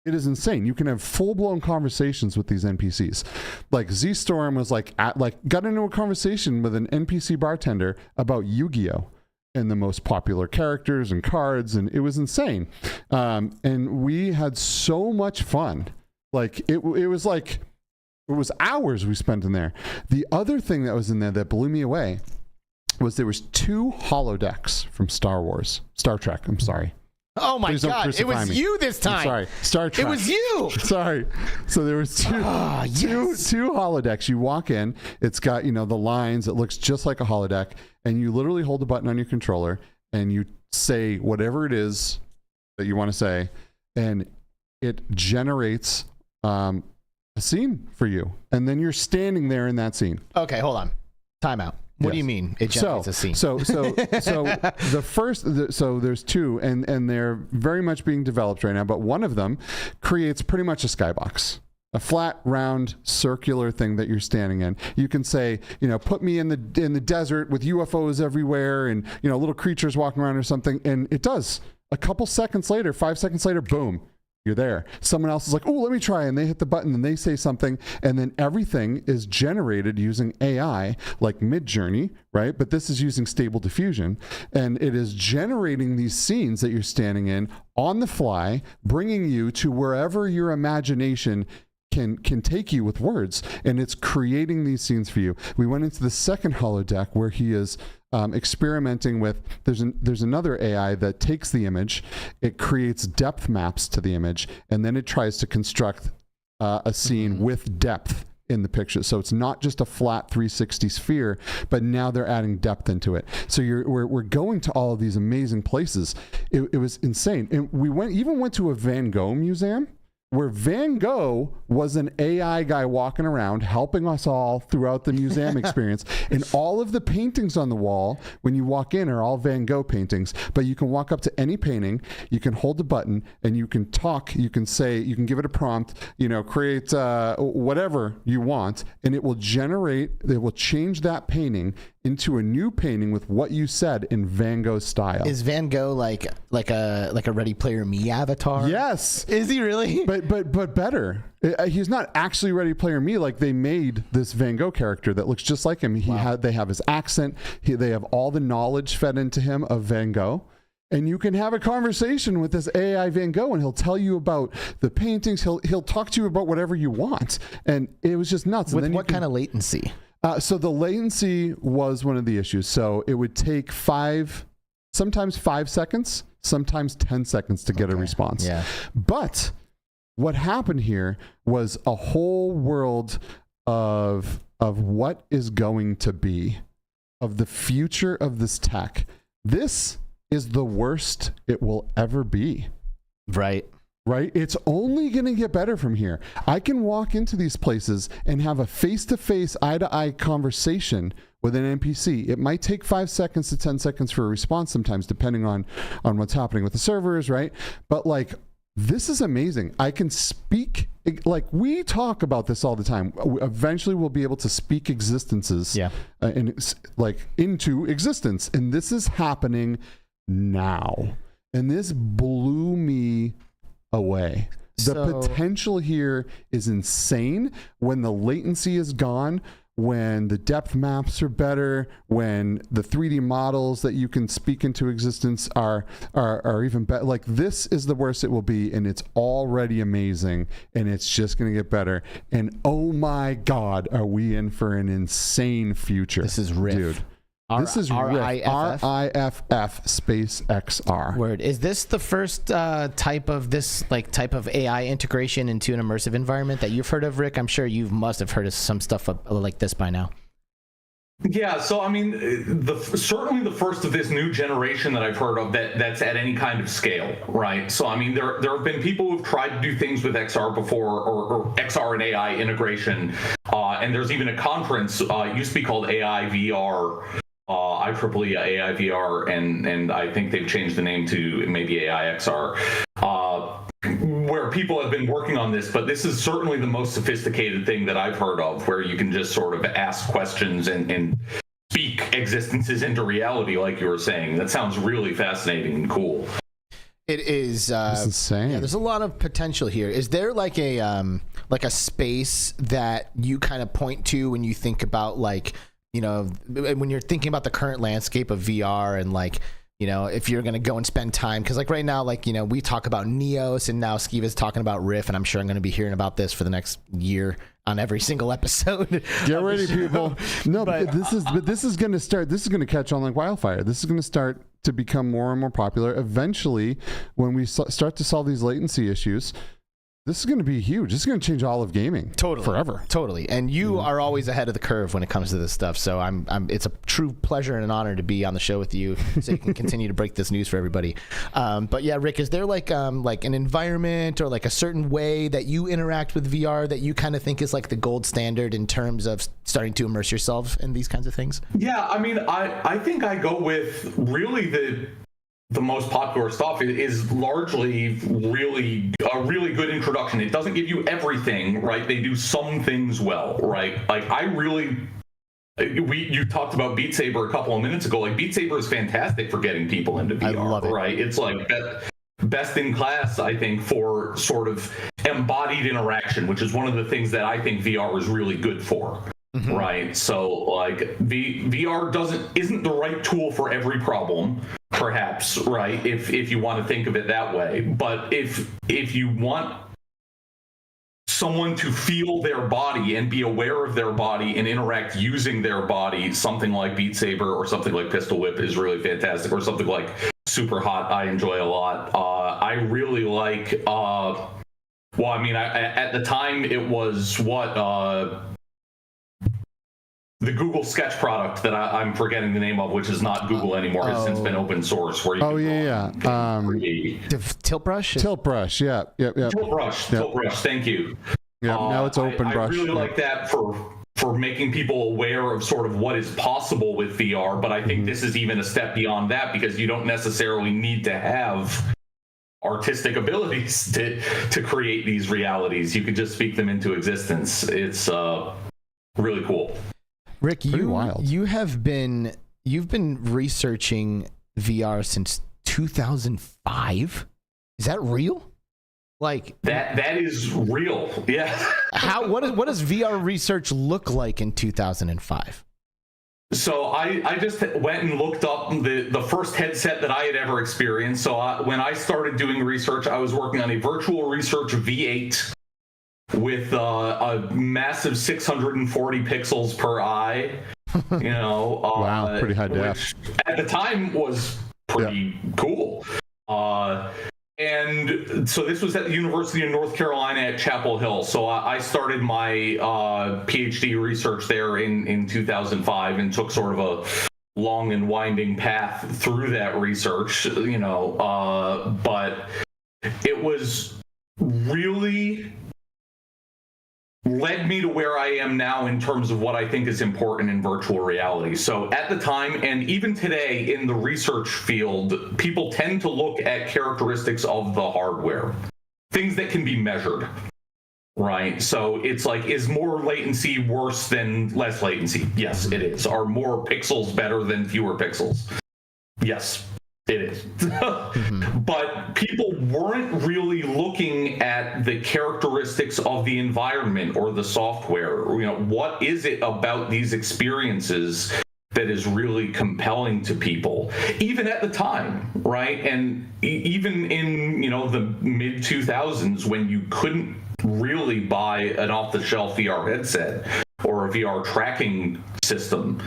It is insane. You can have full-blown conversations with these NPCs. Like Z-Storm was got into a conversation with an NPC bartender about Yu-Gi-Oh! And the most popular characters and cards, and it was insane. And we had so much fun. Like it was hours we spent in there. The other thing that was in there that blew me away was there was 2 holodecks from Star Trek. I'm sorry. Oh my God! It was you this time. I'm sorry, Star Trek. It was you. Sorry. So there was two holodecks. You walk in. It's got the lines. It looks just like a holodeck, and you literally hold the button on your controller and you say whatever it is that you want to say, and it generates a scene for you, and then you're standing there in that scene. Okay, hold on. Time out. What do you mean it generates a scene? So there's 2, and they're very much being developed right now, but one of them creates pretty much a skybox. A flat, round, circular thing that you're standing in. You can say, put me in the desert with UFOs everywhere and little creatures walking around or something, and it does. A couple seconds later, 5 seconds later, boom, you're there. Someone else is like, oh, let me try, and they hit the button and they say something, and then everything is generated using AI, like Midjourney, right? But this is using Stable Diffusion, and it is generating these scenes that you're standing in on the fly, bringing you to wherever your imagination can take you with words, and it's creating these scenes for you. We went into the second holodeck where he is experimenting with, there's another AI that takes the image, it creates depth maps to the image, and then it tries to construct a scene with depth in the picture. So it's not just a flat 360 sphere, but now they're adding depth into it. So we're going to all of these amazing places. It was insane. And we went to a Van Gogh museum, where Van Gogh was an AI guy walking around helping us all throughout the museum experience. And all of the paintings on the wall, when you walk in, are all Van Gogh paintings. But you can walk up to any painting, you can hold the button, and you can talk, you can say, you can give it a prompt, create whatever you want, and it will change that painting into a new painting with what you said in Van Gogh style. Is Van Gogh like a Ready Player Me avatar? Yes. Is he really? But better. He's not actually Ready Player Me. Like, they made this Van Gogh character that looks just like him. They have his accent. They have all the knowledge fed into him of Van Gogh. And you can have a conversation with this AI Van Gogh, and he'll tell you about the paintings. He'll talk to you about whatever you want. And it was just nuts. With what kind of latency? So the latency was one of the issues. So it would take sometimes 5 seconds, sometimes 10 seconds to get a response. Yeah. But what happened here was a whole world of what is going to be, of the future of this tech. This is the worst it will ever be. Right. It's only going to get better from here. I can walk into these places and have a face-to-face, eye-to-eye conversation with an NPC. It might take 5 seconds to 10 seconds for a response sometimes, depending on what's happening with the servers, right? But like, this is amazing. I can speak, like we talk about this all the time. Eventually we'll be able to speak existences into existence. And this is happening now. And this blew me away. The potential here is insane. When the latency is gone, when the depth maps are better, when the 3D models that you can speak into existence are even better. Like, this is the worst it will be, and it's already amazing, and it's just going to get better. And oh my God, are we in for an insane future? This is Riff. Dude. This is RIFF space XR. Word. Is this the first type of AI integration into an immersive environment that you've heard of, Rick? I'm sure you must have heard of some stuff like this by now. Yeah, so I mean, certainly the first of this new generation that I've heard of that's at any kind of scale, right? So I mean, there have been people who've tried to do things with XR before, or XR and AI integration, and there's even a conference used to be called AI VR. IEEE AI VR, and I think they've changed the name to maybe AI XR, where people have been working on this, but this is certainly the most sophisticated thing that I've heard of, where you can just sort of ask questions and speak existences into reality, like you were saying. That sounds really fascinating and cool. It is insane. Yeah, there's a lot of potential here. Is there like a space that you kind of point to when you think about, like, you know, when you're thinking about the current landscape of VR, and like, you know, if you're going to go and spend time, because like right now, like, you know, we talk about Neos, and now Skiva's talking about Riff, and I'm sure I'm going to be hearing about this for the next year on every single episode. Get ready, people. No, but this is going to start. This is going to catch on like wildfire. This is going to start to become more and more popular. Eventually, when we start to solve these latency issues, this is going to be huge. This is going to change all of gaming. Totally. Forever. Totally. And you are always ahead of the curve when it comes to this stuff. So it's a true pleasure and an honor to be on the show with you, so you can continue to break this news for everybody. But yeah, Rick, is there like an environment or like a certain way that you interact with VR that you kind of think is like the gold standard in terms of starting to immerse yourself in these kinds of things? Yeah, I mean, I think I go with really the most popular stuff is largely really a really good introduction. It doesn't give you everything, right? They do some things well, right? Like, you talked about Beat Saber a couple of minutes ago. Like, Beat Saber is fantastic for getting people into VR, I love it. Right? It's like best in class, I think, for sort of embodied interaction, which is one of the things that I think VR is really good for. Mm-hmm. Right? So like, VR isn't the right tool for every problem, perhaps, right? If you want to think of it that way. But if you want someone to feel their body and be aware of their body and interact using their body, something like Beat Saber or something like Pistol Whip is really fantastic, or something like Super Hot I enjoy a lot. I really like well, I mean, at the time it was the Google Sketch product that I'm forgetting the name of, which is not Google anymore, has since been open source. Where you Tilt Brush? Tilt Brush, yeah. Tilt Brush, thank you. Yeah, now it's Open Brush. I really like that for making people aware of sort of what is possible with VR, but I think this is even a step beyond that, because you don't necessarily need to have artistic abilities to create these realities. You can just speak them into existence. It's really cool. Rick, you've been researching VR since 2005. Is that real? Like that is real. Yeah. What does VR research look like in 2005? So I just went and looked up the first headset that I had ever experienced. So when I started doing research, I was working on a Virtual Research V8 with a massive 640 pixels per eye. You know, wow, pretty high def. At the time was pretty cool. And so this was at the University of North Carolina at Chapel Hill. So I started my PhD research there in 2005 and took sort of a long and winding path through that research, you know, but it was really led me to where I am now in terms of what I think is important in virtual reality. So at the time, and even today in the research field, people tend to look at characteristics of the hardware, things that can be measured, right? So it's like, is more latency worse than less latency? Yes, it is. Are more pixels better than fewer pixels? Yes, it is. But people weren't really looking at the characteristics of the environment or the software. You know, what is it about these experiences that is really compelling to people, even at the time, right? And even in, you know, the mid 2000s, when you couldn't really buy an off-the-shelf VR headset or a VR tracking system,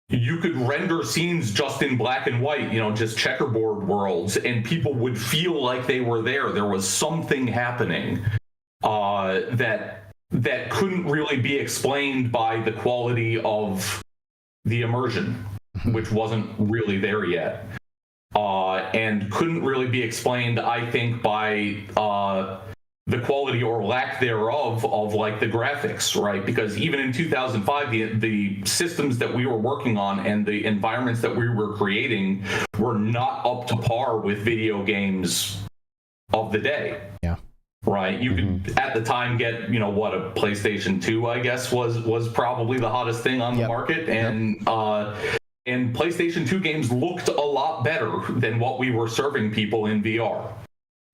you could render scenes just in black and white, you know, just checkerboard worlds, and people would feel like they were there. There was something happening that couldn't really be explained by the quality of the immersion, which wasn't really there yet, and couldn't really be explained, I think, by the quality or lack thereof of like the graphics, right? Because even in 2005, the systems that we were working on and the environments that we were creating were not up to par with video games of the day. Yeah. Right. You could at the time get, you know, what, a PlayStation 2, I guess, was probably the hottest thing on the market. And PlayStation 2 games looked a lot better than what we were serving people in VR.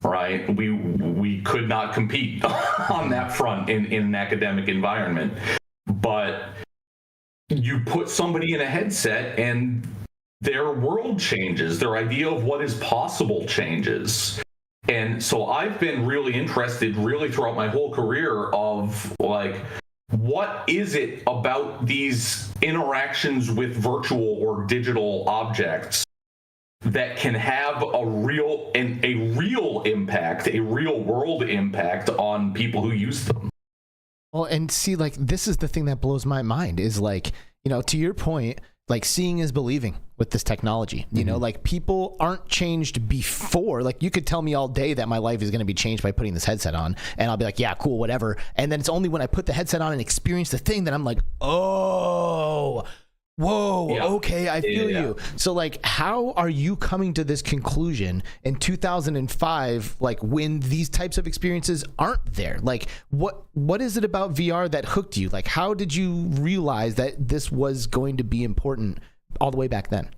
Right, we could not compete on that front in an academic environment. But you put somebody in a headset and their world changes, their idea of what is possible changes. And so I've been really interested, really throughout my whole career, of like, what is it about these interactions with virtual or digital objects that can have a real impact, a real world impact on people who use them. Well, and see, like, this is the thing that blows my mind is, like, you know, to your point, like, seeing is believing with this technology. You know, like, people aren't changed before. Like, you could tell me all day that my life is going to be changed by putting this headset on, and I'll be like, yeah, cool, whatever. And then it's only when I put the headset on and experience the thing that I'm like, oh, whoa, okay, I feel you. So, like, how are you coming to this conclusion in 2005, like, when these types of experiences aren't there? Like, what is it about VR that hooked you? Like, how did you realize that this was going to be important all the way back then?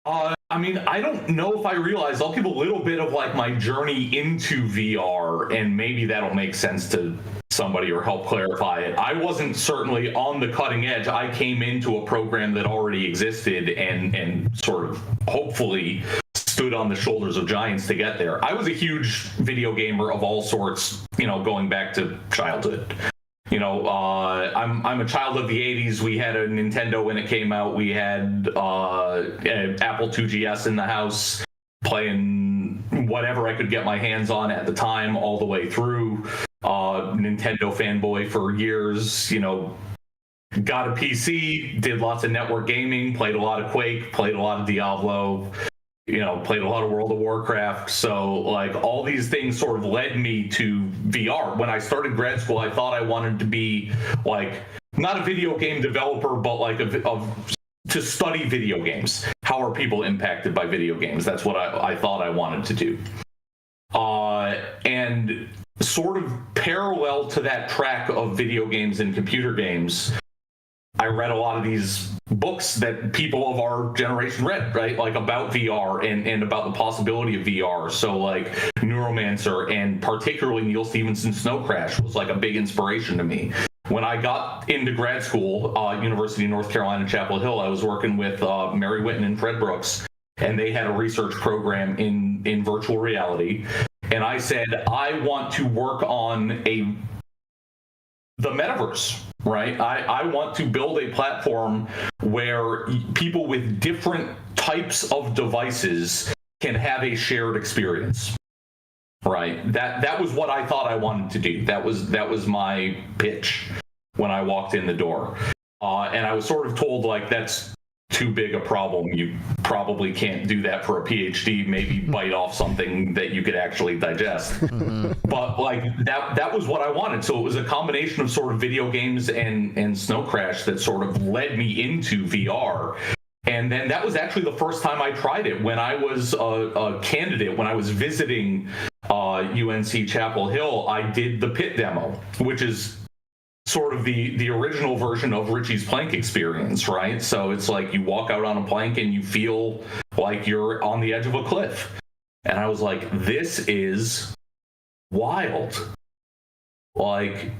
I mean, I don't know if I realized. I'll give a little bit of, like, my journey into VR, and maybe that'll make sense to somebody or help clarify it. I wasn't certainly on the cutting edge. I came into a program that already existed and sort of hopefully stood on the shoulders of giants to get there. I was a huge video gamer of all sorts, you know, going back to childhood. You know, I'm a child of the 80s. We had a Nintendo when it came out. We had an Apple IIgs in the house, playing whatever I could get my hands on at the time all the way through. Nintendo fanboy for years, you know, got a PC, did lots of network gaming, played a lot of Quake, played a lot of Diablo, you know, played a lot of World of Warcraft. So, like, all these things sort of led me to VR. When I started grad school, I thought I wanted to be, like, not a video game developer, but like to study video games. How are people impacted by video games? That's what I thought I wanted to do. And sort of parallel to that track of video games and computer games, I read a lot of these books that people of our generation read, right? Like, about VR and about the possibility of VR. So, like, Neuromancer and particularly Neil Stephenson's Snow Crash was like a big inspiration to me. When I got into grad school, University of North Carolina, Chapel Hill, I was working with Mary Whitten and Fred Brooks, and they had a research program in virtual reality. And I said, I want to work on the metaverse, right? I want to build a platform where people with different types of devices can have a shared experience, right? That was what I thought I wanted to do. That was my pitch when I walked in the door. And I was sort of told, like, that's too big a problem. You probably can't do that for a PhD, maybe bite off something that you could actually digest. But like that was what I wanted. So it was a combination of sort of video games and Snow Crash that sort of led me into VR. And then that was actually the first time I tried it when I was a candidate, when I was visiting UNC Chapel Hill. I did the pit demo, which is sort of the original version of Richie's plank experience, right? So it's like you walk out on a plank and you feel like you're on the edge of a cliff. And I was like, this is wild. Like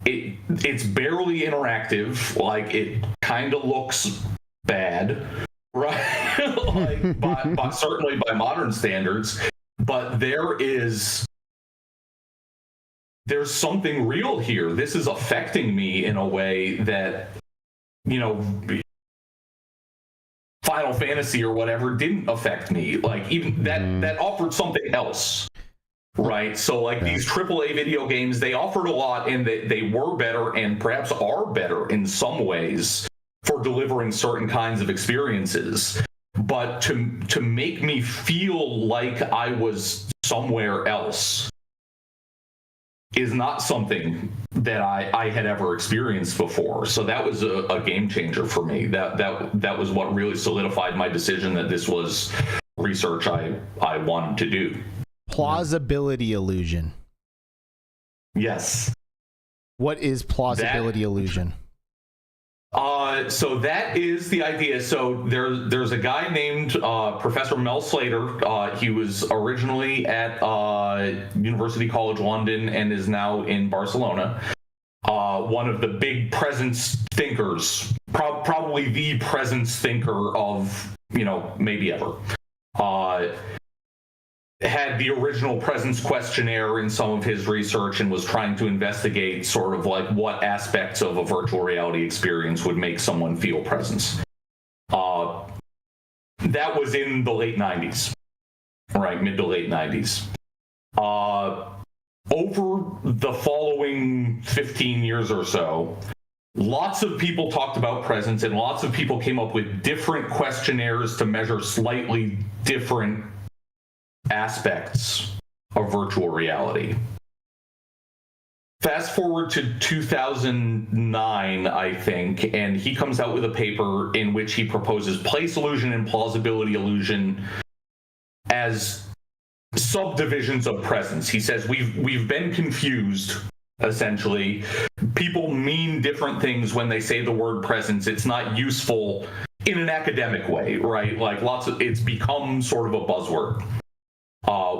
it's barely interactive. Like it kind of looks bad, right? Like but certainly by modern standards. But there's something real here. This is affecting me in a way that, you know, Final Fantasy or whatever didn't affect me. Like even that offered something else, right? So like these AAA video games, they offered a lot and they were better and perhaps are better in some ways for delivering certain kinds of experiences. But to make me feel like I was somewhere else is not something that I had ever experienced before. So that was a game changer for me. That was what really solidified my decision that this was research I wanted to do. Plausibility illusion. Yes. What is plausibility illusion? So that is the idea. So there's a guy named Professor Mel Slater. He was originally at University College London and is now in Barcelona. One of the big presence thinkers, probably the presence thinker of, maybe ever. Had the original presence questionnaire in some of his research and was trying to investigate sort of like what aspects of a virtual reality experience would make someone feel presence. That was in the late 90s, right? Mid to late 90s. Over the following 15 years or so, lots of people talked about presence and lots of people came up with different questionnaires to measure slightly different aspects of virtual reality. Fast forward to 2009, I think, and he comes out with a paper in which he proposes place illusion and plausibility illusion as subdivisions of presence. He says we've been confused, essentially. People mean different things when they say the word presence. It's not useful in an academic way, right? Like it's become sort of a buzzword.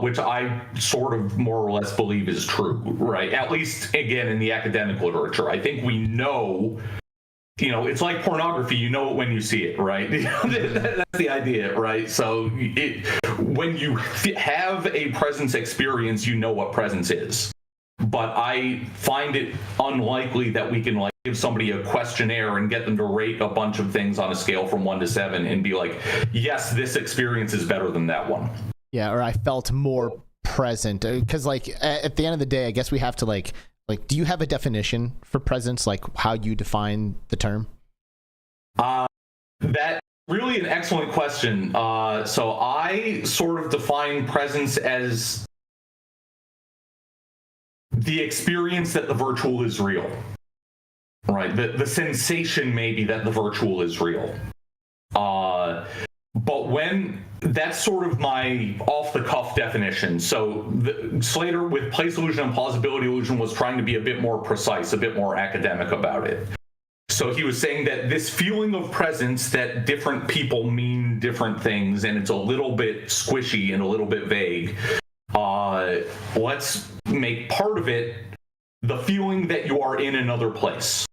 Which I sort of more or less believe is true, right? At least, again, in the academic literature. I think we know, it's like pornography. You know it when you see it, right? That's the idea, right? So when you have a presence experience, you know what presence is. But I find it unlikely that we can give somebody a questionnaire and get them to rate a bunch of things on a scale from 1 to 7 and be like, yes, this experience is better than that one. Yeah, or I felt more present. Because, at the end of the day, I guess we have to, do you have a definition for presence, how you define the term? That's really an excellent question. So I sort of define presence as the experience that the virtual is real, right? The sensation, maybe, that the virtual is real. But that's sort of my off-the-cuff definition. So Slater, with place illusion and plausibility illusion, was trying to be a bit more precise, a bit more academic about it. So he was saying that this feeling of presence, that different people mean different things, and it's a little bit squishy and a little bit vague. Let's make part of it the feeling that you are in another place.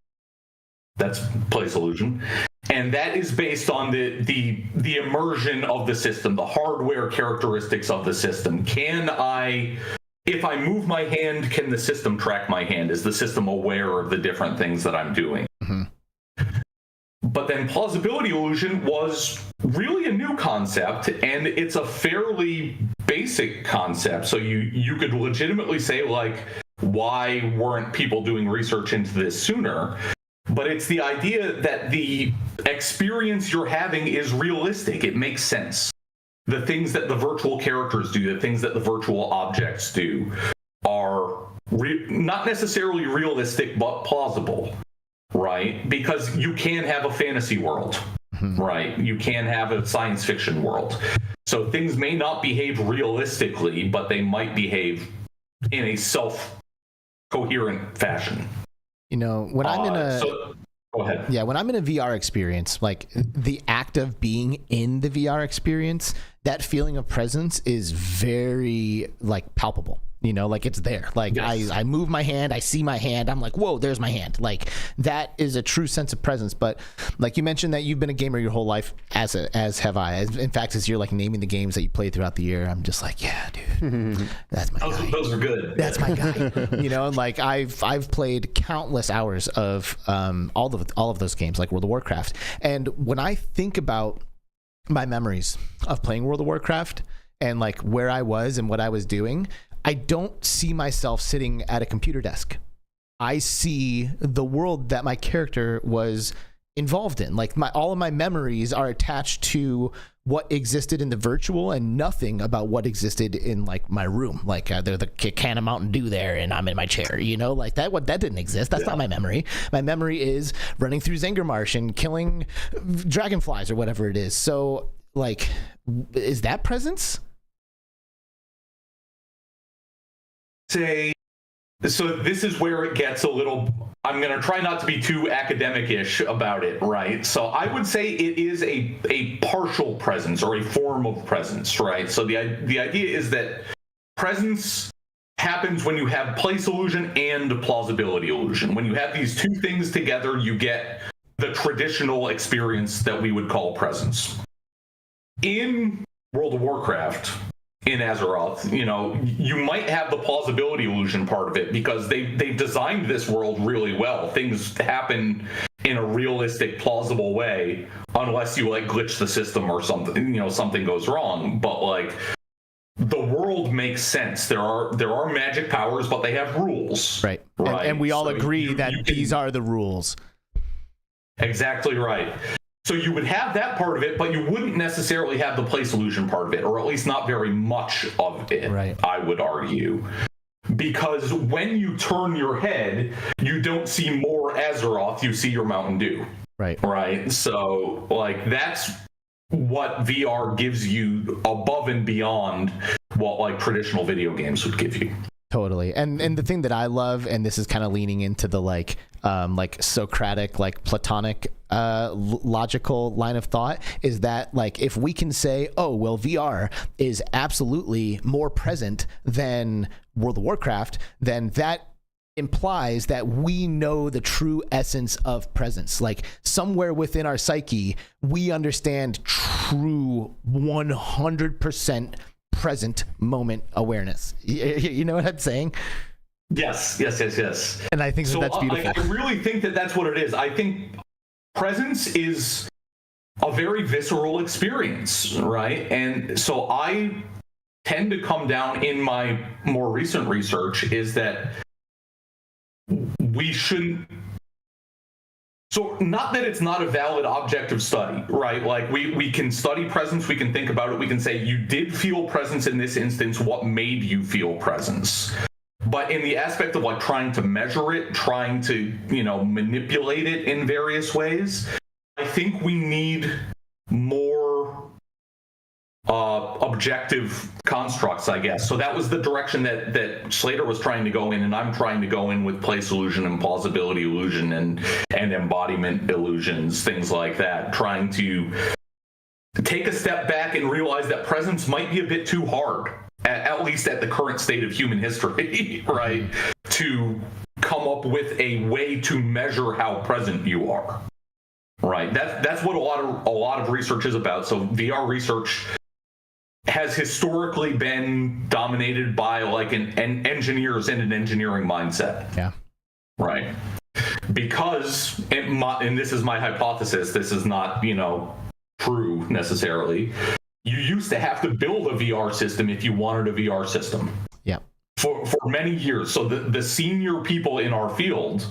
That's place illusion. And that is based on the immersion of the system, the hardware characteristics of the system. If I move my hand, can the system track my hand? Is the system aware of the different things that I'm doing? Mm-hmm. But then plausibility illusion was really a new concept, and it's a fairly basic concept. So you could legitimately say, why weren't people doing research into this sooner? but it's the idea that the experience you're having is realistic. It makes sense. The things that the virtual characters do, the things that the virtual objects do, are not necessarily realistic, but plausible, right? Because you can have a fantasy world, right? You can have a science fiction world. So things may not behave realistically, but they might behave in a self-coherent fashion. You know, when I'm in a... Go ahead. Yeah, when I'm in a VR experience, like the act of being in the VR experience, that feeling of presence is very like palpable. You know, like it's there. Like yes. I move my hand, I see my hand, I'm like, whoa, there's my hand. Like that is a true sense of presence. But like you mentioned that you've been a gamer your whole life, as have I. In fact, as you're like naming the games that you played throughout the year, I'm just like, yeah, dude, that's my guy. Those are good. That's my guy. You know, and like I've played countless hours of all of those games, like World of Warcraft. And when I think about my memories of playing World of Warcraft and like where I was and what I was doing, I don't see myself sitting at a computer desk. I see the world that my character was involved in. Like all of my memories are attached to what existed in the virtual and nothing about what existed in like my room. Like there's a can of Mountain Dew there and I'm in my chair, you know, like that didn't exist. That's not my memory. My memory is running through Zangarmarsh and killing dragonflies or whatever it is. So like, is that presence? So this is where it gets a little, I'm going to try not to be too academic-ish about it, right? So I would say it is a partial presence or a form of presence, right? So the idea is that presence happens when you have place illusion and plausibility illusion. When you have these two things together, you get the traditional experience that we would call presence. In World of Warcraft, in Azeroth, you know, you might have the plausibility illusion part of it because they've designed this world really well. Things happen in a realistic, plausible way, unless you like glitch the system or something, you know, something goes wrong. But like the world makes sense. There are magic powers, but they have rules. Right. And we all agree that these are the rules. Exactly right. So you would have that part of it, but you wouldn't necessarily have the place illusion part of it, or at least not very much of it, right. I would argue. Because when you turn your head, you don't see more Azeroth, you see your Mountain Dew. Right. Right? So, like, that's what VR gives you above and beyond what, like, traditional video games would give you. Totally. And the thing that I love, and this is kind of leaning into the like Socratic, like Platonic logical line of thought, is that like if we can say, oh, well, VR is absolutely more present than World of Warcraft, then that implies that we know the true essence of presence. Like somewhere within our psyche, we understand true 100% present moment awareness. You know what I'm saying? Yes. And I think that's beautiful. I really think that that's what it is. I think presence is a very visceral experience, right? And so I tend to come down in my more recent research is that we shouldn't. So not that it's not a valid object of study, right? Like we can study presence, we can think about it, we can say you did feel presence in this instance, what made you feel presence? But in the aspect of like trying to measure it, trying to, you know, manipulate it in various ways, I think we need more objective constructs, I guess. So that was the direction that Slater was trying to go in, and I'm trying to go in with place illusion and plausibility illusion and embodiment illusions, things like that, trying to take a step back and realize that presence might be a bit too hard, at least at the current state of human history, right? To come up with a way to measure how present you are, right? That's what a lot of research is about. So VR research has historically been dominated by like an engineers and an engineering mindset. Yeah. Right. Because, and this is my hypothesis, this is not, you know, true necessarily. You used to have to build a VR system if you wanted a VR system. Yeah. For many years. So the senior people in our field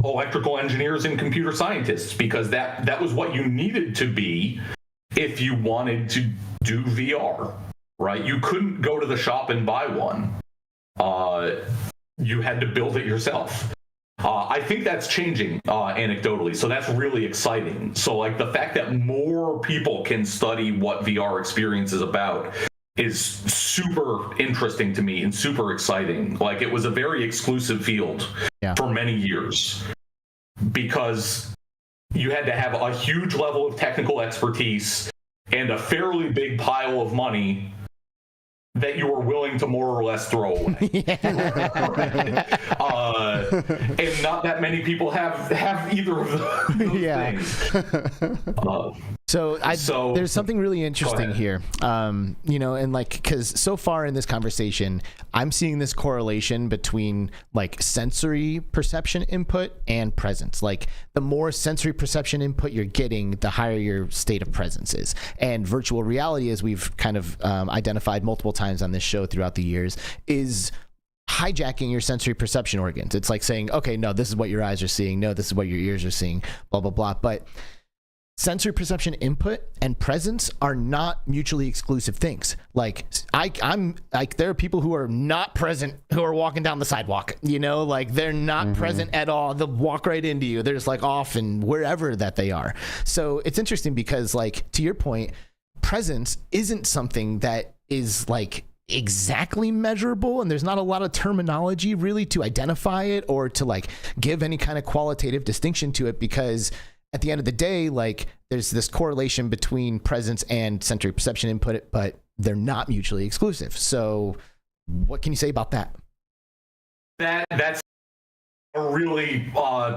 electrical engineers and computer scientists, because that was what you needed to be if you wanted to do VR, right? You couldn't go to the shop and buy one. You had to build it yourself. I think that's changing anecdotally, so that's really exciting. So like the fact that more people can study what VR experience is about is super interesting to me and super exciting. Like it was a very exclusive field for many years because you had to have a huge level of technical expertise and a fairly big pile of money that you were willing to more or less throw away. And not that many people have either of those things. So there's something really interesting here, you know, and like, because so far in this conversation, I'm seeing this correlation between like sensory perception input and presence. Like the more sensory perception input you're getting, the higher your state of presence is. And virtual reality, as we've kind of identified multiple times on this show throughout the years, is hijacking your sensory perception organs. It's like saying, okay, no, this is what your eyes are seeing. No, this is what your ears are seeing, blah, blah, blah. But sensory perception input and presence are not mutually exclusive things. Like I'm like, there are people who are not present who are walking down the sidewalk, you know, like they're not present at all. They'll walk right into you. They're just like off and wherever that they are. So it's interesting because like, to your point, presence isn't something that is like exactly measurable, and there's not a lot of terminology really to identify it or to like give any kind of qualitative distinction to it, because at the end of the day, like there's this correlation between presence and sensory perception input, but they're not mutually exclusive. So what can you say about that? That's a really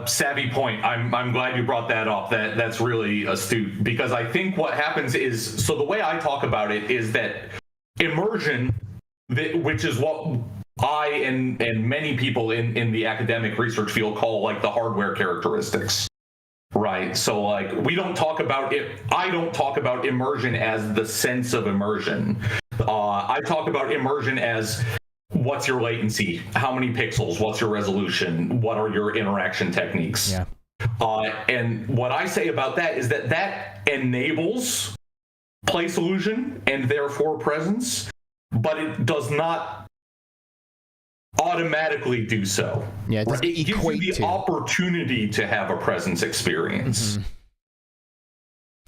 savvy point. I'm glad you brought that up. That's really astute, because I think what happens is, so the way I talk about it is that immersion, which is what I and many people in the academic research field call like the hardware characteristics. Right. So like we don't talk about it. I don't talk about immersion as the sense of immersion. I talk about immersion as what's your latency? How many pixels? What's your resolution? What are your interaction techniques? Yeah. And what I say about that is that enables place illusion and therefore presence, but it does not automatically do so. Yeah, it gives you the opportunity to have a presence experience.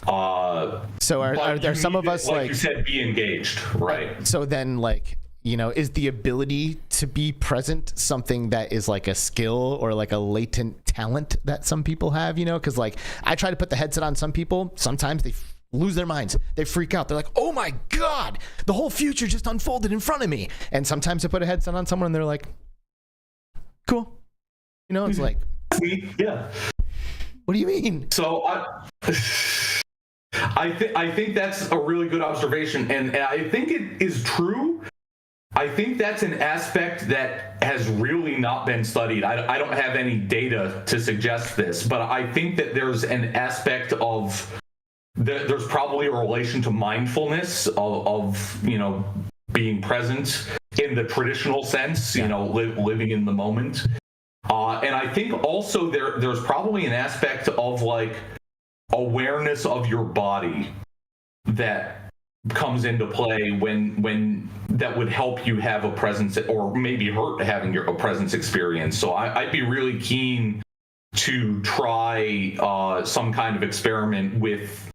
So are there some of us like you said, be engaged, right? So then like, you know, is the ability to be present something that is like a skill or like a latent talent that some people have, you know? Because like I try to put the headset on some people, sometimes they lose their minds. They freak out. They're like, oh my God, the whole future just unfolded in front of me. And sometimes I put a headset on someone and they're like, cool. You know, it's like, yeah. What do you mean? So I think that's a really good observation. And I think it is true. I think that's an aspect that has really not been studied. I don't have any data to suggest this, but I think that there's an aspect of there's probably a relation to mindfulness of you know, being present in the traditional sense, you know, living in the moment. And I think also there's probably an aspect of like awareness of your body that comes into play when that would help you have a presence, or maybe hurt having a presence experience. So I'd be really keen to try some kind of experiment with,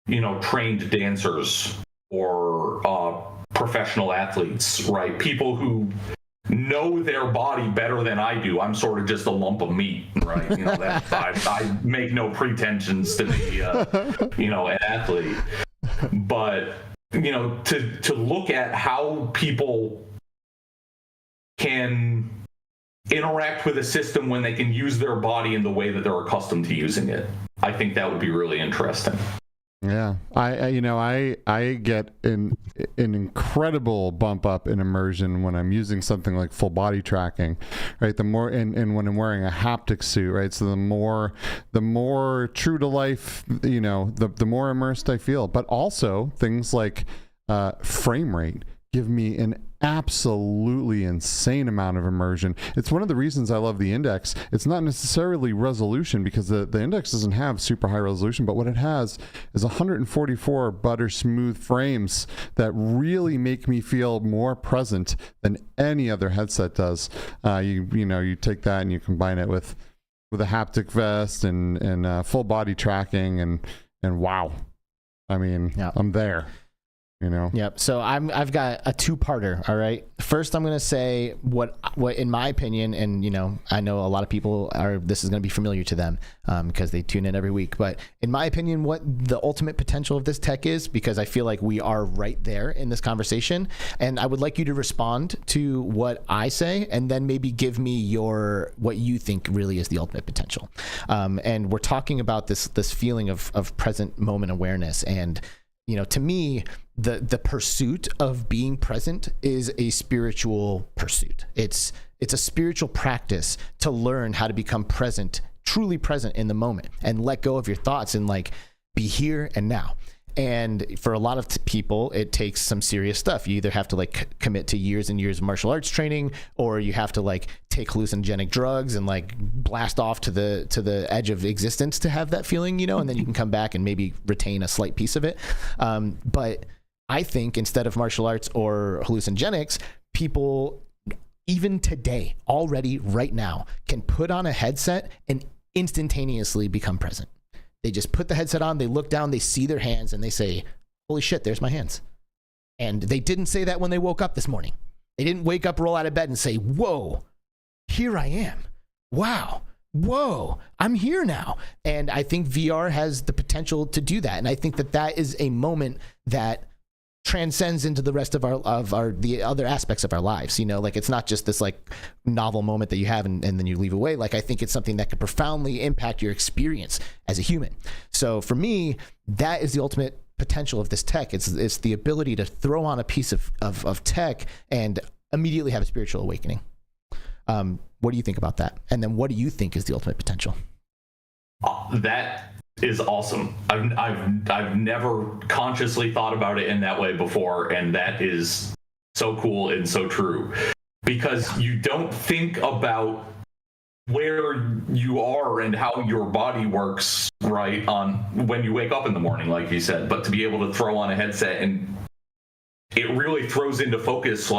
you know, trained dancers or professional athletes, right? People who know their body better than I do. I'm sort of just a lump of meat, right? You know, that I make no pretensions to be, you know, an athlete. But, you know, to look at how people can interact with a system when they can use their body in the way that they're accustomed to using it, I think that would be really interesting. Yeah, I get an incredible bump up in immersion when I'm using something like full body tracking, right? The more and when I'm wearing a haptic suit, right? So the more true to life, you know, the more immersed I feel. But also things like frame rate give me an absolutely insane amount of immersion. It's one of the reasons I love the Index. It's not necessarily resolution, because the Index doesn't have super high resolution, but what it has is 144 butter smooth frames that really make me feel more present than any other headset does. You take that and you combine it with a haptic vest and full body tracking and wow. I mean, I'm there. Yep. So I've got a two-parter. All right. First, I'm going to say what in my opinion, and I know a lot of people this is going to be familiar to them because they tune in every week. But in my opinion, what the ultimate potential of this tech is, because I feel like we are right there in this conversation, and I would like you to respond to what I say, and then maybe give me what you think really is the ultimate potential. And we're talking about this feeling of present moment awareness, and to me, the pursuit of being present is a spiritual pursuit. It's a spiritual practice to learn how to become present, truly present in the moment, and let go of your thoughts and be here and now. And for a lot of people, it takes some serious stuff. You either have to commit to years and years of martial arts training, or you have to take hallucinogenic drugs and blast off to the edge of existence to have that feeling, and then you can come back and maybe retain a slight piece of it. But I think instead of martial arts or hallucinogenics, people even today, already right now, can put on a headset and instantaneously become present. They just put the headset on, they look down, they see their hands, and they say, holy shit, there's my hands. And they didn't say that when they woke up this morning. They didn't wake up, roll out of bed, and say, whoa, here I am. Wow. Whoa, I'm here now. And I think VR has the potential to do that. And I think that is a moment that transcends into the rest of the other aspects of our lives. It's not just this novel moment that you have and then you leave away. I think it's something that could profoundly impact your experience as a human. So for me, that is the ultimate potential of this tech. It's the ability to throw on a piece of tech and immediately have a spiritual awakening. What do you think about that? And then what do you think is the ultimate potential? That is awesome. I've never consciously thought about it in that way before, and that is so cool and so true, because you don't think about where you are and how your body works right on when you wake up in the morning, like you said. But to be able to throw on a headset and it really throws into focus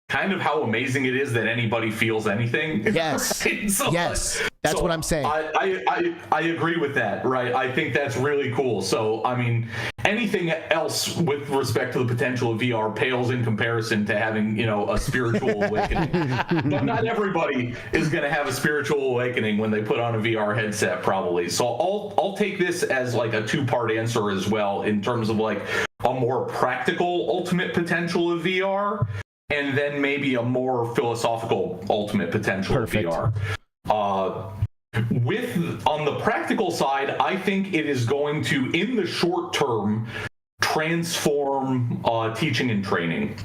kind of how amazing it is that anybody feels anything. Yes. Right? Yes. That's what I'm saying. I agree with that, right? I think that's really cool. So, I mean, anything else with respect to the potential of VR pales in comparison to having, a spiritual awakening. But not everybody is going to have a spiritual awakening when they put on a VR headset, probably. So I'll take this as a two-part answer as well, in terms of a more practical ultimate potential of VR, and then maybe a more philosophical ultimate potential of VR. On the practical side, I think it is going to, in the short term, transform teaching and training,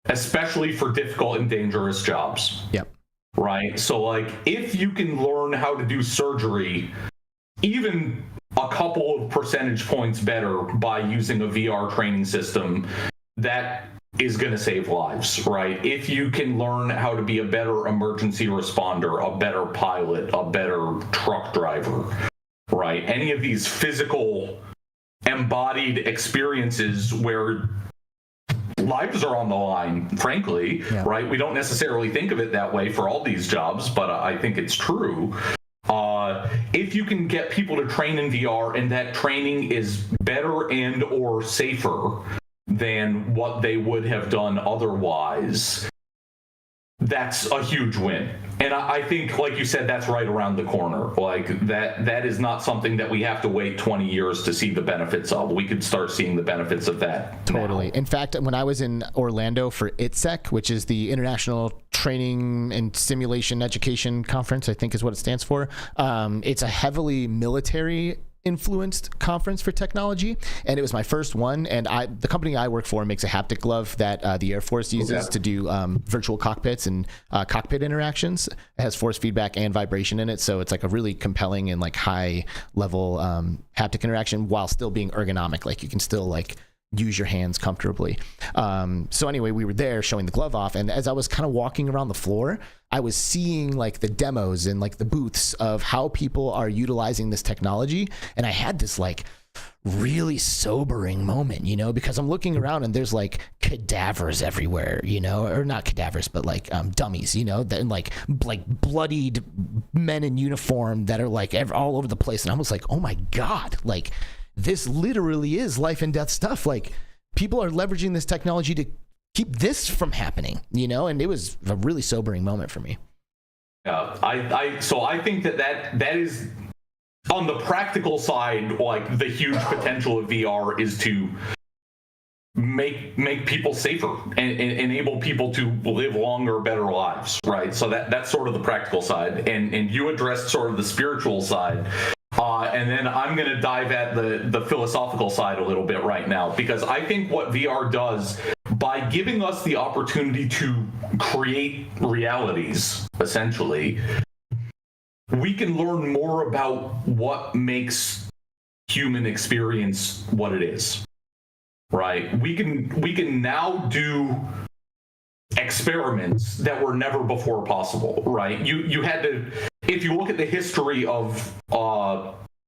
especially for difficult and dangerous jobs. Yep. Right? So, if you can learn how to do surgery, even a couple of percentage points better by using a VR training system, that is going to save lives, right? If you can learn how to be a better emergency responder, a better pilot, a better truck driver, right? Any of these physical embodied experiences where lives are on the line, frankly, right? We don't necessarily think of it that way for all these jobs, but I think it's true. If you can get people to train in VR and that training is better and or safer than what they would have done otherwise, that's a huge win. And I think, like you said, that's right around the corner. That is not something that we have to wait 20 years to see the benefits of. We could start seeing the benefits of that totally now. In fact, when I was in Orlando for ITSEC, which is the International Training and Simulation Education Conference, I think is what it stands for, it's a heavily military influenced conference for technology, and it was my first one. And the company I work for makes a haptic glove that the Air Force uses to do virtual cockpits and cockpit interactions. It has force feedback and vibration in it, so it's a really compelling and high level haptic interaction while still being ergonomic. You can still use your hands comfortably. So anyway, we were there showing the glove off, and as I was kind of walking around the floor, I was seeing like the demos and like the booths of how people are utilizing this technology, and I had this like really sobering moment, you know, because I'm looking around and there's like cadavers everywhere, you know, or not cadavers, but like dummies, you know, that like bloodied men in uniform that are like all over the place. And I was like, oh my God, like this literally is life and death stuff. Like people are leveraging this technology to keep this from happening, you know, and it was a really sobering moment for me. Yeah, so I think that is, on the practical side, like the huge potential of VR is to make people safer and enable people to live longer, better lives, right? So that's sort of the practical side, and you addressed sort of the spiritual side, and then I'm going to dive at the philosophical side a little bit right now, because I think what VR does, by giving us the opportunity to create realities, essentially, we can learn more about what makes human experience what it is, right? We can now do experiments that were never before possible, right? You had to, if you look at the history of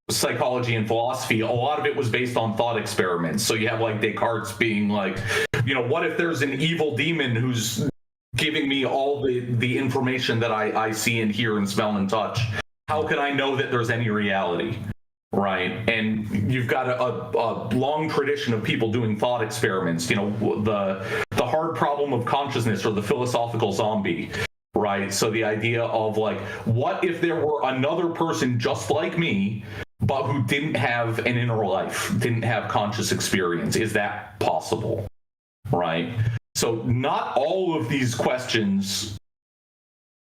psychology and philosophy, a lot of it was based on thought experiments. So you have like Descartes being like, you know, what if there's an evil demon who's giving me all the information that I see and hear and smell and touch? How can I know that there's any reality, right? And you've got a long tradition of people doing thought experiments, you know, the hard problem of consciousness, or the philosophical zombie, right? So the idea of like, what if there were another person just like me, but who didn't have an inner life, didn't have conscious experience? Is that possible, right? So not all of these questions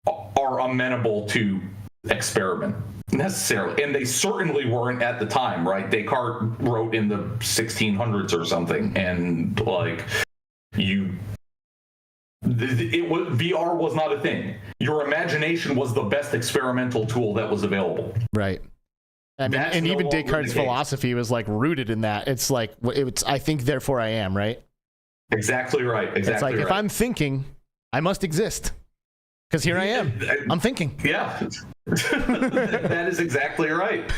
are amenable to experiment necessarily, and they certainly weren't at the time, right? Descartes wrote in the 1600s or something, and like VR was not a thing. Your imagination was the best experimental tool that was available, right? I mean, and even Descartes' philosophy was like rooted in that. It's like, it's I think, therefore I am, right? Exactly right. Exactly. It's like, right. If I'm thinking, I must exist, because here I am. I'm thinking. Yeah. That is exactly right.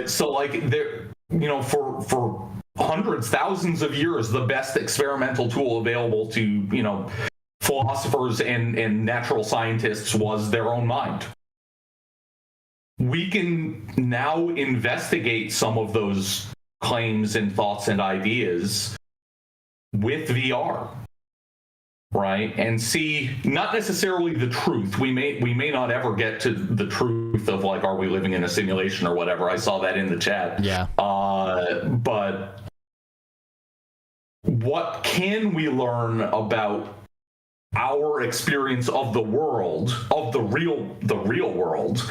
So like there, you know, for hundreds, thousands of years, the best experimental tool available to, you know, philosophers and natural scientists was their own mind. We can now investigate some of those claims and thoughts and ideas with VR, right? And see not necessarily the truth. We may not ever get to the truth of like, are we living in a simulation or whatever? I saw that in the chat. Yeah. But what can we learn about our experience of the world, of the real world,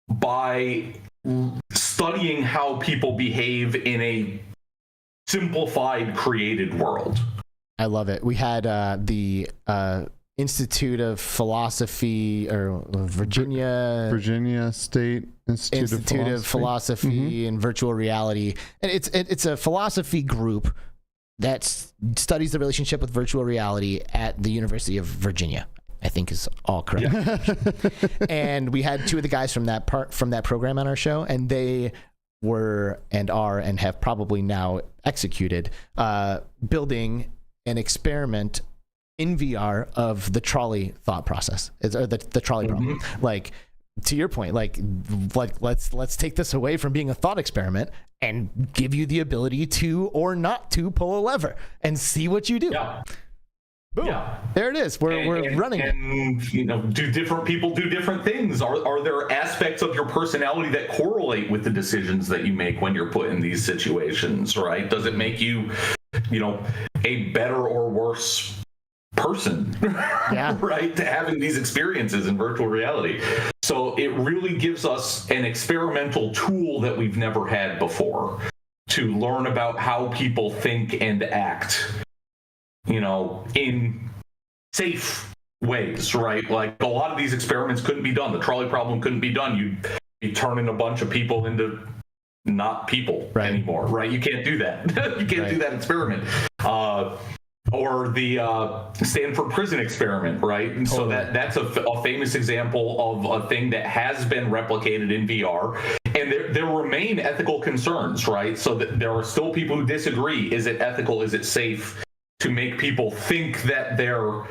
by studying how people behave in a simplified, created world? I love it. We had the Institute of Philosophy, or Virginia State Institute of Philosophy and Virtual Reality, and it's a philosophy group that studies the relationship with virtual reality at the University of Virginia, I think is all correct. Yeah. And we had two of the guys from that program on our show, and they were and are and have probably now executed building an experiment in VR of the trolley thought process, or the trolley problem. Like, to your point, like let's take this away from being a thought experiment and give you the ability to or not to pull a lever and see what you do. Yeah. Boom. Yeah. There it is. We're running it. And, you know, do different people do different things? Are there aspects of your personality that correlate with the decisions that you make when you're put in these situations, right? Does it make you, you know, a better or worse person? Yeah. Right? To having these experiences in virtual reality. So it really gives us an experimental tool that we've never had before to learn about how people think and act, you know, in safe ways, right? Like, a lot of these experiments couldn't be done. The trolley problem couldn't be done. You'd be turning a bunch of people into not people anymore, right? You can't do that. You can't do that experiment. Or the Stanford prison experiment, right? And so that's a famous example of a thing that has been replicated in VR. And there remain ethical concerns, right? So that there are still people who disagree. Is it ethical? Is it safe to make people think that they're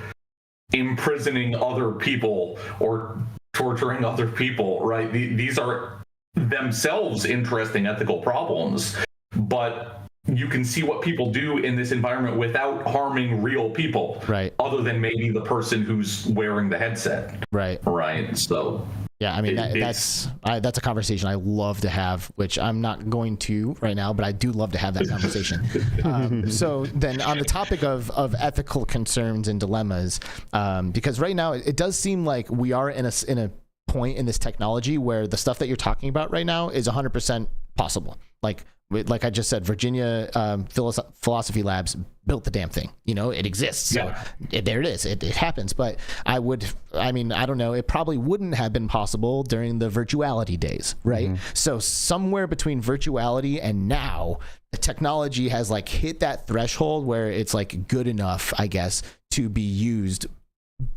imprisoning other people or torturing other people, right? These are themselves interesting ethical problems, but you can see what people do in this environment without harming real people, right? Other than maybe the person who's wearing the headset, right? So yeah, I mean that's a conversation I love to have, which I'm not going to right now, but I do love to have that conversation. So then, on the topic of ethical concerns and dilemmas, because right now it does seem like we are in a point in this technology where the stuff that you're talking about right now is 100% possible. Like I just said, Virginia Philosophy Labs built the damn thing. You know, it exists. So there it is. It happens. But I don't know. It probably wouldn't have been possible during the virtuality days, right? Mm-hmm. So somewhere between virtuality and now, the technology has like hit that threshold where it's like good enough, I guess, to be used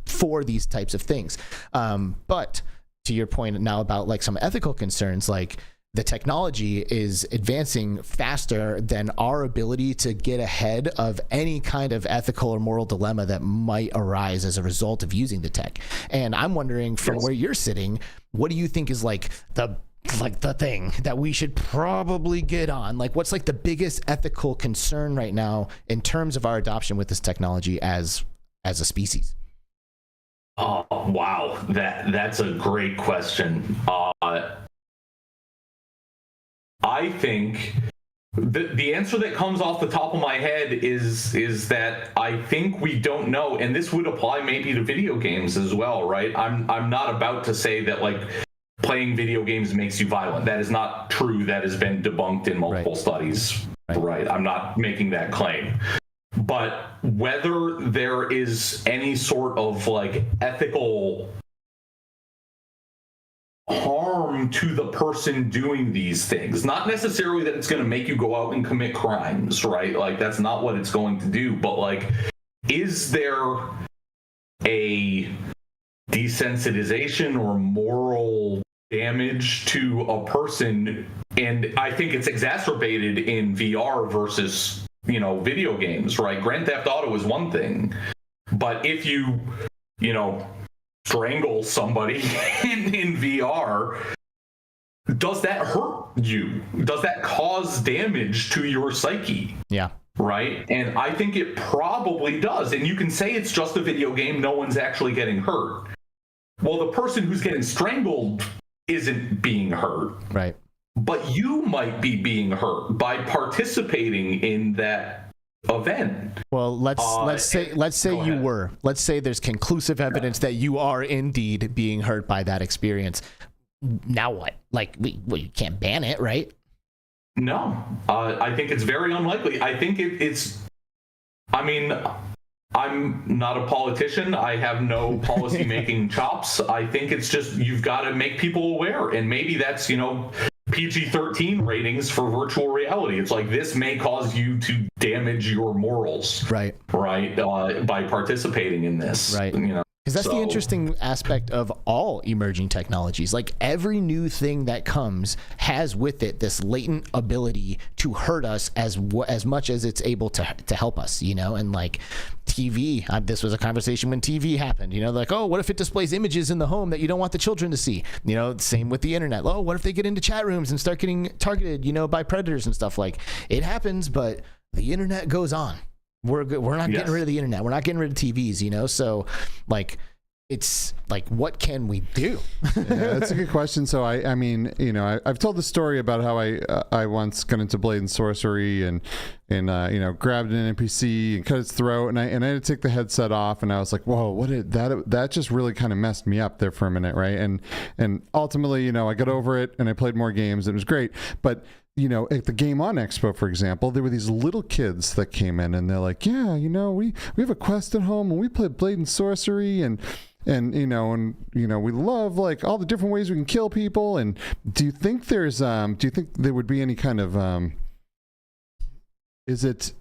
for these types of things. But to your point now about like some ethical concerns, like, the technology is advancing faster than our ability to get ahead of any kind of ethical or moral dilemma that might arise as a result of using the tech. And I'm wondering, from where you're sitting, what do you think is like the thing that we should probably get on? Like, what's like the biggest ethical concern right now in terms of our adoption with this technology as a species? Oh, wow. That's a great question. I think the answer that comes off the top of my head is that I think we don't know, and this would apply maybe to video games as well, right? I'm not about to say that like playing video games makes you violent. That is not true. That has been debunked in multiple studies, right? I'm not making that claim. But whether there is any sort of like ethical harm to the person doing these things, not necessarily that it's going to make you go out and commit crimes, right? Like, that's not what it's going to do, but like, is there a desensitization or moral damage to a person? And I think it's exacerbated in VR versus, video games, right? Grand Theft Auto is one thing, but if you strangle somebody in VR, does that hurt you? Does that cause damage to your psyche? Yeah. Right? And I think it probably does. And you can say it's just a video game, no one's actually getting hurt. Well, the person who's getting strangled isn't being hurt. Right. But you might be being hurt by participating in that event. Well, let's say you were. Let's say there's conclusive evidence that you are indeed being hurt by that experience. Now what? Like, you can't ban it, right? No, I think it's very unlikely. I think it's. I mean, I'm not a politician. I have no policy making chops. I think it's just you've got to make people aware, and maybe that's PG-13 ratings for virtual reality. It's like, this may cause you to damage your morals, right, by participating in this, right? Because that's the interesting aspect of all emerging technologies. Like, every new thing that comes has with it this latent ability to hurt us as much as it's able to help us, and like TV, this was a conversation when TV happened, like, oh, what if it displays images in the home that you don't want the children to see? Same with the internet. Oh, what if they get into chat rooms and start getting targeted, by predators and stuff? Like, it happens, but the internet goes on. We're not getting rid of the internet. We're not getting rid of TVs, so like, it's like, what can we do? Yeah, that's a good question. So I've told the story about how I once got into Blade and Sorcery and grabbed an NPC and cut its throat, and I had to take the headset off, and I was like, whoa, what did that just really kind of messed me up there for a minute, right? And ultimately, I got over it and I played more games and it was great. But at the Game On Expo, for example, there were these little kids that came in and they're like, yeah, we have a Quest at home and we play Blade and Sorcery, and and we love like all the different ways we can kill people. And do you think there would be any kind of is it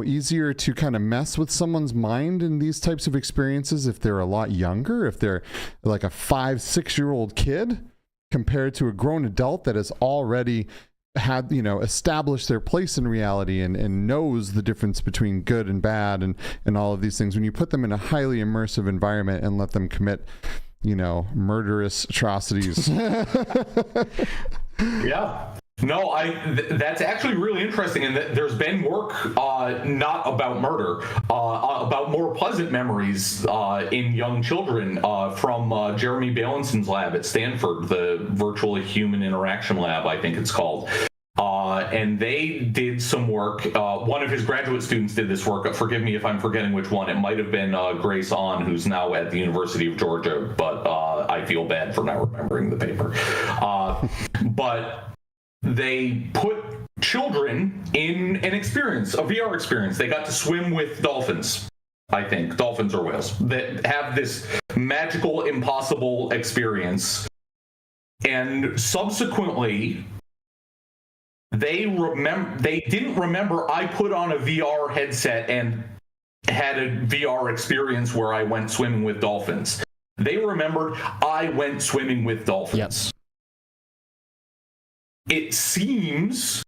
easier to kind of mess with someone's mind in these types of experiences if they're a lot younger, if they're like a 5-6-year-old kid compared to a grown adult that has already had established their place in reality and knows the difference between good and bad and all of these things? When you put them in a highly immersive environment and let them commit murderous atrocities. Yeah. No, that's actually really interesting, and there's been work not about murder, about more pleasant memories in young children from Jeremy Bailenson lab at Stanford, the Virtual Human Interaction Lab, I think it's called. And they did some work. One of his graduate students did this work. Forgive me if I'm forgetting which one. It might have been Grace On, who's now at the University of Georgia, but I feel bad for not remembering the paper. But they put children in an experience, a VR experience. They got to swim with dolphins, I think, dolphins or whales, that have this magical, impossible experience. And subsequently, they didn't remember I put on a VR headset and had a VR experience where I went swimming with dolphins. They remembered I went swimming with dolphins. Yes. It seems,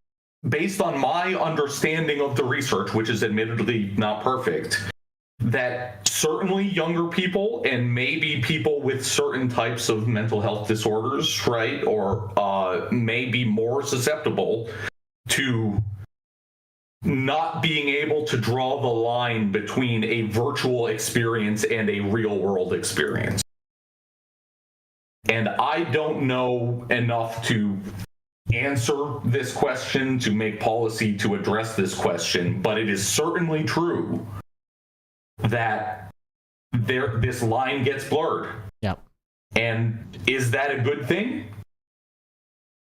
based on my understanding of the research, which is admittedly not perfect, that certainly younger people and maybe people with certain types of mental health disorders, right, or may be more susceptible to not being able to draw the line between a virtual experience and a real world experience. And I don't know enough to answer this question, to make policy to address this question, but it is certainly true that this line gets blurred. Yeah. And is that a good thing?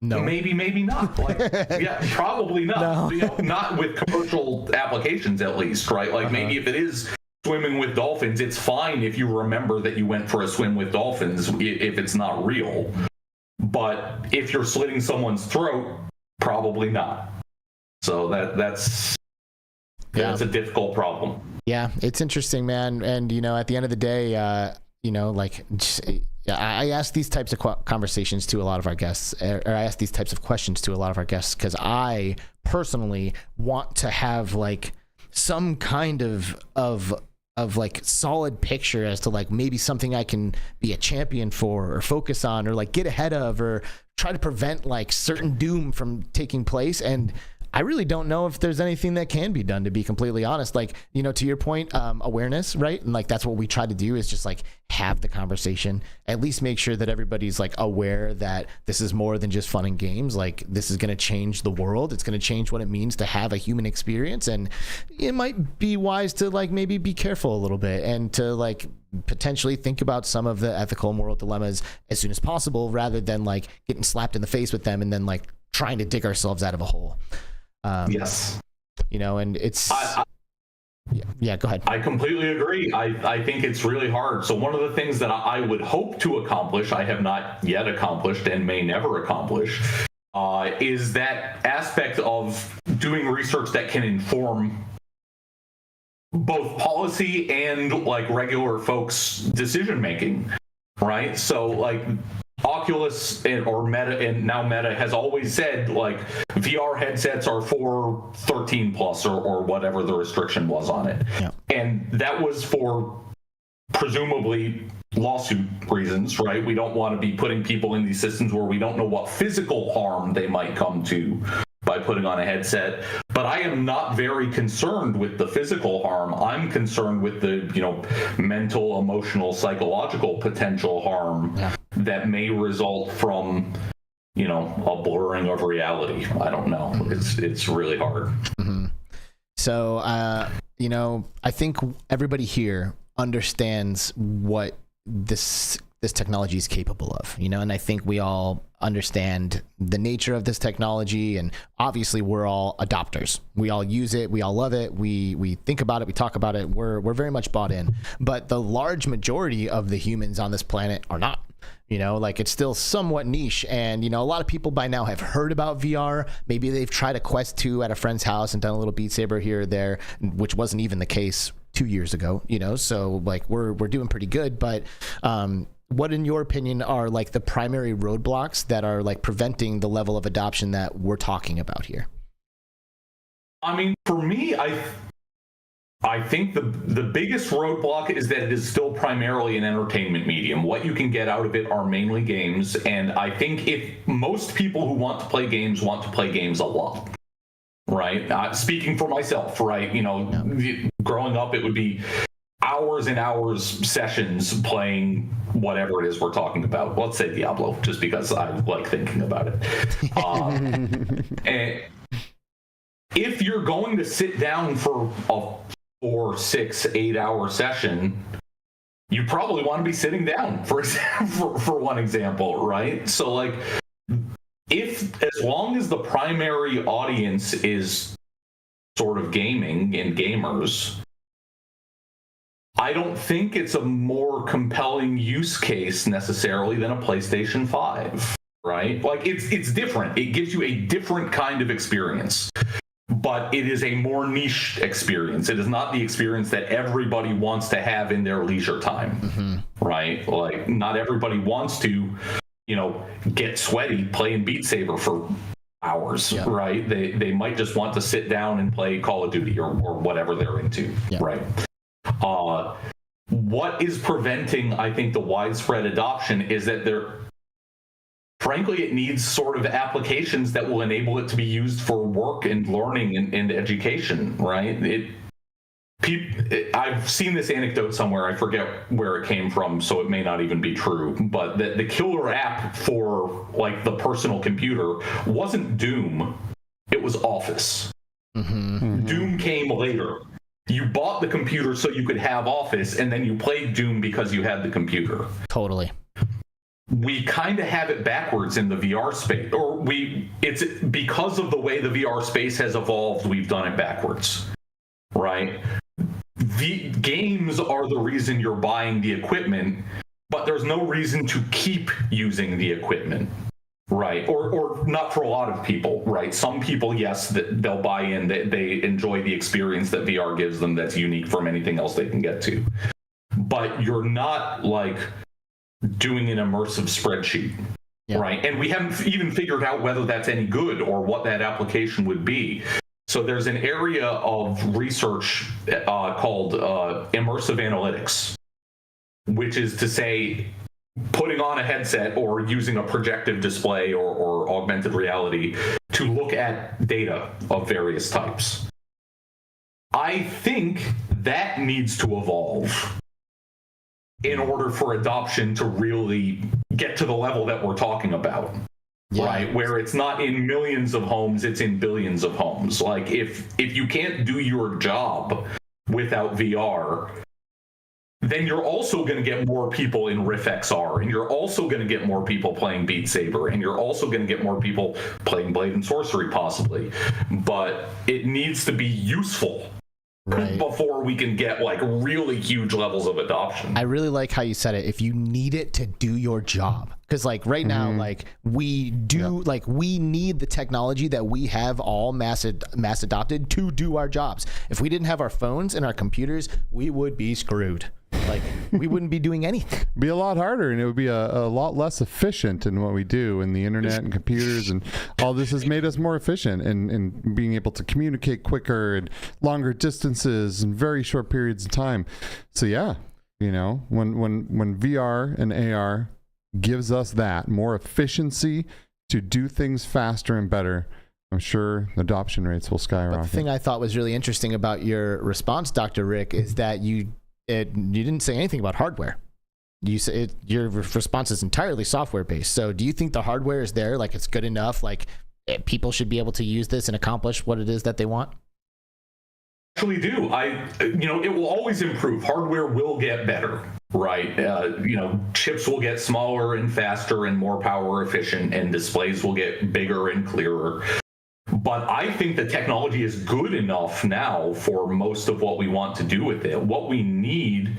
No. Maybe not. Like, yeah, probably not. No. Not with commercial applications, at least, right? Like maybe if it is swimming with dolphins, it's fine if you remember that you went for a swim with dolphins if it's not real. But if you're slitting someone's throat, probably not. So that's a difficult problem. Yeah, it's interesting, man. And at the end of the day, I ask these types of conversations to a lot of our guests, or I ask these types of questions to a lot of our guests because I personally want to have like some kind of like solid picture as to like maybe something I can be a champion for or focus on or like get ahead of or try to prevent like certain doom from taking place. And I really don't know if there's anything that can be done, to be completely honest. Like, to your point, awareness, right? And like, that's what we try to do is just like have the conversation, at least make sure that everybody's like aware that this is more than just fun and games. Like this is going to change the world. It's going to change what it means to have a human experience. And it might be wise to like maybe be careful a little bit and to like potentially think about some of the ethical and moral dilemmas as soon as possible, rather than like getting slapped in the face with them and then like trying to dig ourselves out of a hole. Yes. And it's yeah, go ahead. I completely agree. I think it's really hard. So one of the things that I would hope to accomplish, I have not yet accomplished and may never accomplish, is that aspect of doing research that can inform both policy and like regular folks' decision making, right? So like Oculus or Meta, and now Meta, has always said like VR headsets are for 13 plus or whatever the restriction was on it. Yeah. And that was for presumably lawsuit reasons, right? We don't want to be putting people in these systems where we don't know what physical harm they might come to by putting on a headset. But I am not very concerned with the physical harm. I'm concerned with the, mental, emotional, psychological potential harm that may result from, a blurring of reality. I don't know. It's really hard. Mm-hmm. So, I think everybody here understands what this this technology is capable of, you know, and I think we all understand the nature of this technology, and obviously we're all adopters. We all use it, we all love it, we think about it, we talk about it, we're very much bought in. But the large majority of the humans on this planet are not. You know, like it's still somewhat niche, and you know, a lot of people by now have heard about VR. Maybe they've tried a Quest 2 at a friend's house and done a little Beat Saber here or there, which wasn't even the case 2 years ago, you know, so like we're doing pretty good. But what in your opinion are like the primary roadblocks that are like preventing the level of adoption that we're talking about here? I mean, for me, I think the biggest roadblock is that it is still primarily an entertainment medium. What you can get out of it are mainly games, and I think if most people who want to play games want to play games a lot, right? Speaking for myself, right? You know, growing up, it would be hours and hours sessions playing whatever it is we're talking about. Let's say Diablo, just because I like thinking about it. And if you're going to sit down for a 4, 6, 8 hour session, you probably want to be sitting down, for one example, right? So like, as long as the primary audience is sort of gaming and gamers, I don't think it's a more compelling use case necessarily than a PlayStation 5, right? Like it's different. It gives you a different kind of experience, but it is a more niche experience. It is not the experience that everybody wants to have in their leisure time, right? Like not everybody wants to, you know, get sweaty playing Beat Saber for hours, right? They might just want to sit down and play Call of Duty or whatever they're into, right? What is preventing, I think, the widespread adoption is that frankly, it needs sort of applications that will enable it to be used for work and learning and education, right? I've seen this anecdote somewhere, I forget where it came from, so it may not even be true, but the killer app for like the personal computer wasn't Doom, it was Office. Doom came later. You bought the computer so you could have Office, and then you played Doom because you had the computer. Totally. We kind of have it backwards in the VR space, or it's because of the way the VR space has evolved, we've done it backwards, right? The games are the reason you're buying the equipment, but there's no reason to keep using the equipment, right? Or not for a lot of people, right? Some people, yes, they'll buy in, they enjoy the experience that VR gives them that's unique from anything else they can get to. But you're not like doing an immersive spreadsheet, right? And we haven't even figured out whether that's any good or what that application would be. So there's an area of research called immersive analytics, which is to say putting on a headset or using a projective display or augmented reality to look at data of various types. I think that needs to evolve in order for adoption to really get to the level that we're talking about, right? Where it's not in millions of homes, it's in billions of homes. Like if you can't do your job without VR, then you're also going to get more people in Rift XR, and you're also going to get more people playing Beat Saber, and you're also going to get more people playing Blade and Sorcery possibly. But it needs to be useful before we can get like really huge levels of adoption. I really like how you said it. If you need it to do your job, because like right now, like we do, like we need the technology that we have all mass adopted to do our jobs. If we didn't have our phones and our computers, we would be screwed. Like we wouldn't be doing anything. It'd be a lot harder, and it would be a lot less efficient in what we do. And the internet and computers and all this has made us more efficient in being able to communicate quicker and longer distances in very short periods of time. So yeah, you know, when VR and AR gives us that more efficiency to do things faster and better, I'm sure adoption rates will skyrocket. But the thing I thought was really interesting about your response, Dr. Rick, is that you didn't say anything about hardware. You said your response is entirely software based. So do you think the hardware is there, like it's good enough, like people should be able to use this and accomplish what it is that they want? actually do. It will always improve. Hardware will get better, right? Chips will get smaller and faster and more power efficient, and displays will get bigger and clearer. But I think the technology is good enough now for most of what we want to do with it. What we need,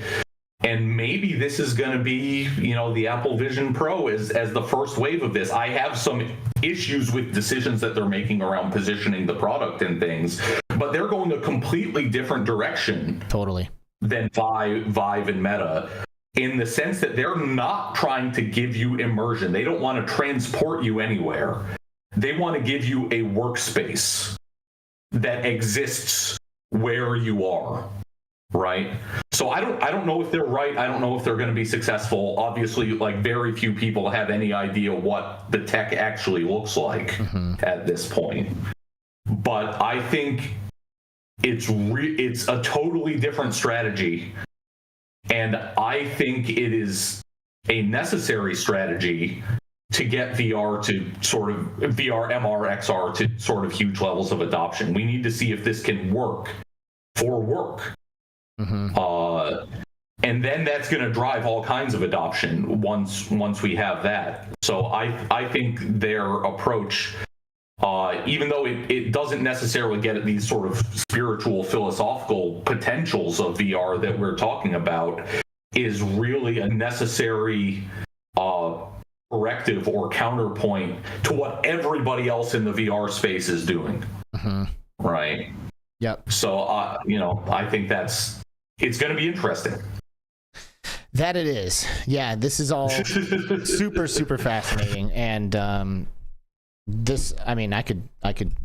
and maybe this is going to be, the Apple Vision Pro as the first wave of this. I have some issues with decisions that they're making around positioning the product and things, but they're going a completely different direction. Totally. Than Vive and Meta, in the sense that they're not trying to give you immersion. They don't want to transport you anywhere. They want to give you a workspace that exists where you are, right? So I don't know if they're right. I don't know if they're going to be successful. Obviously, very few people have any idea what the tech actually looks like at this point. But I think it's a totally different strategy, and I think it is a necessary strategy to get VR to sort of VR, MR, XR to sort of huge levels of adoption. We need to see if this can work for work. And then that's going to drive all kinds of adoption once we have that. So I think their approach, even though it doesn't necessarily get at these sort of spiritual, philosophical potentials of VR that we're talking about, is really a necessary corrective or counterpoint to what everybody else in the VR space is doing. Right? Yep. So, I think it's going to be interesting. That it is. Yeah, this is all super, super fascinating. And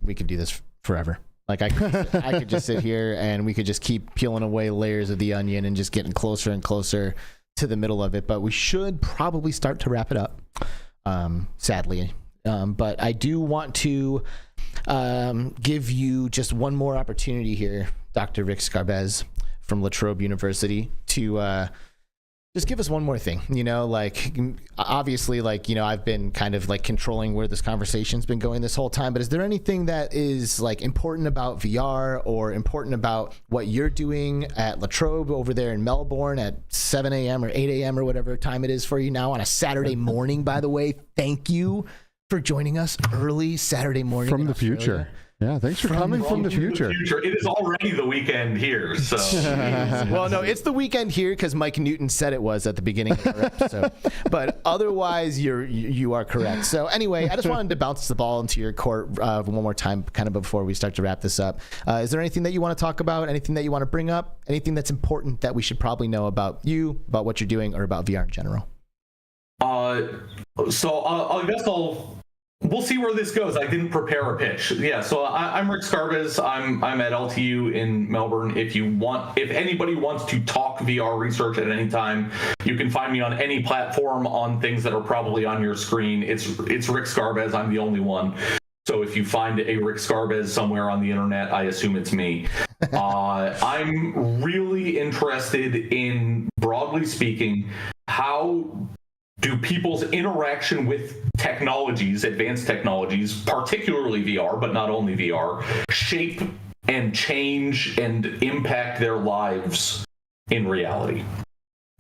we could do this forever. I could just sit here and we could just keep peeling away layers of the onion and just getting closer and closer to the middle of it. But we should probably start to wrap it up, sadly. But I do want to give you just one more opportunity here, Dr. Rick Skarbez from Trobe University, to just give us one more thing. Obviously, I've been kind of controlling where this conversation's been going this whole time, but is there anything that is important about VR or important about what you're doing at Trobe over there in Melbourne at 7 a.m. or 8 a.m. or whatever time it is for you now on a Saturday morning, by the way? Thank you for joining us early Saturday morning from the future. Yeah, thanks for coming from the future. It is already the weekend here, so. Well, no, it's the weekend here because Mike Newton said it was at the beginning of our episode. But otherwise, you are correct. So anyway, I just wanted to bounce the ball into your court one more time, kind of before we start to wrap this up. Is there anything that you want to talk about? Anything that you want to bring up? Anything that's important that we should probably know about you, about what you're doing, or about VR in general? I guess we'll see where this goes. I didn't prepare a pitch. Yeah, so I'm Rick Skarbez. I'm at LTU in Melbourne. If anybody wants to talk VR research at any time, you can find me on any platform on things that are probably on your screen. It's Rick Skarbez. I'm the only one. So if you find a Rick Skarbez somewhere on the internet, I assume it's me. I'm really interested in, broadly speaking, how do people's interaction with technologies, advanced technologies, particularly VR, but not only VR, shape and change and impact their lives in reality,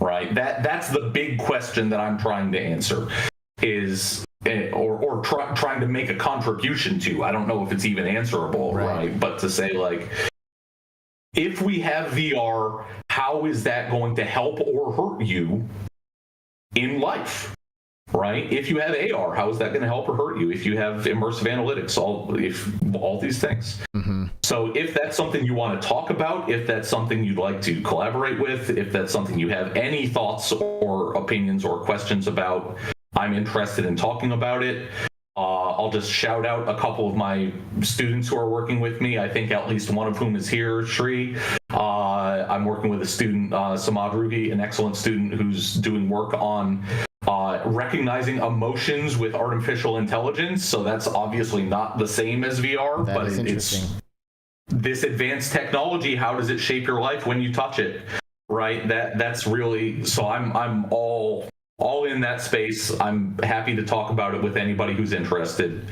right? That's the big question that I'm trying to answer, trying to make a contribution to. I don't know if it's even answerable, right? But to say, if we have VR, how is that going to help or hurt you in life, right? If you have AR, how is that going to help or hurt you? If you have immersive analytics, all these things. So if that's something you want to talk about, if that's something you'd like to collaborate with, if that's something you have any thoughts or opinions or questions about, I'm interested in talking about it. I'll just shout out a couple of my students who are working with me. I think at least one of whom is here, Shri. I'm working with a student, Samad Rugi, an excellent student who's doing work on recognizing emotions with artificial intelligence. So that's obviously not the same as VR, but it's this advanced technology. How does it shape your life when you touch it? Right? That's really, so I'm all in that space. I'm happy to talk about it with anybody who's interested.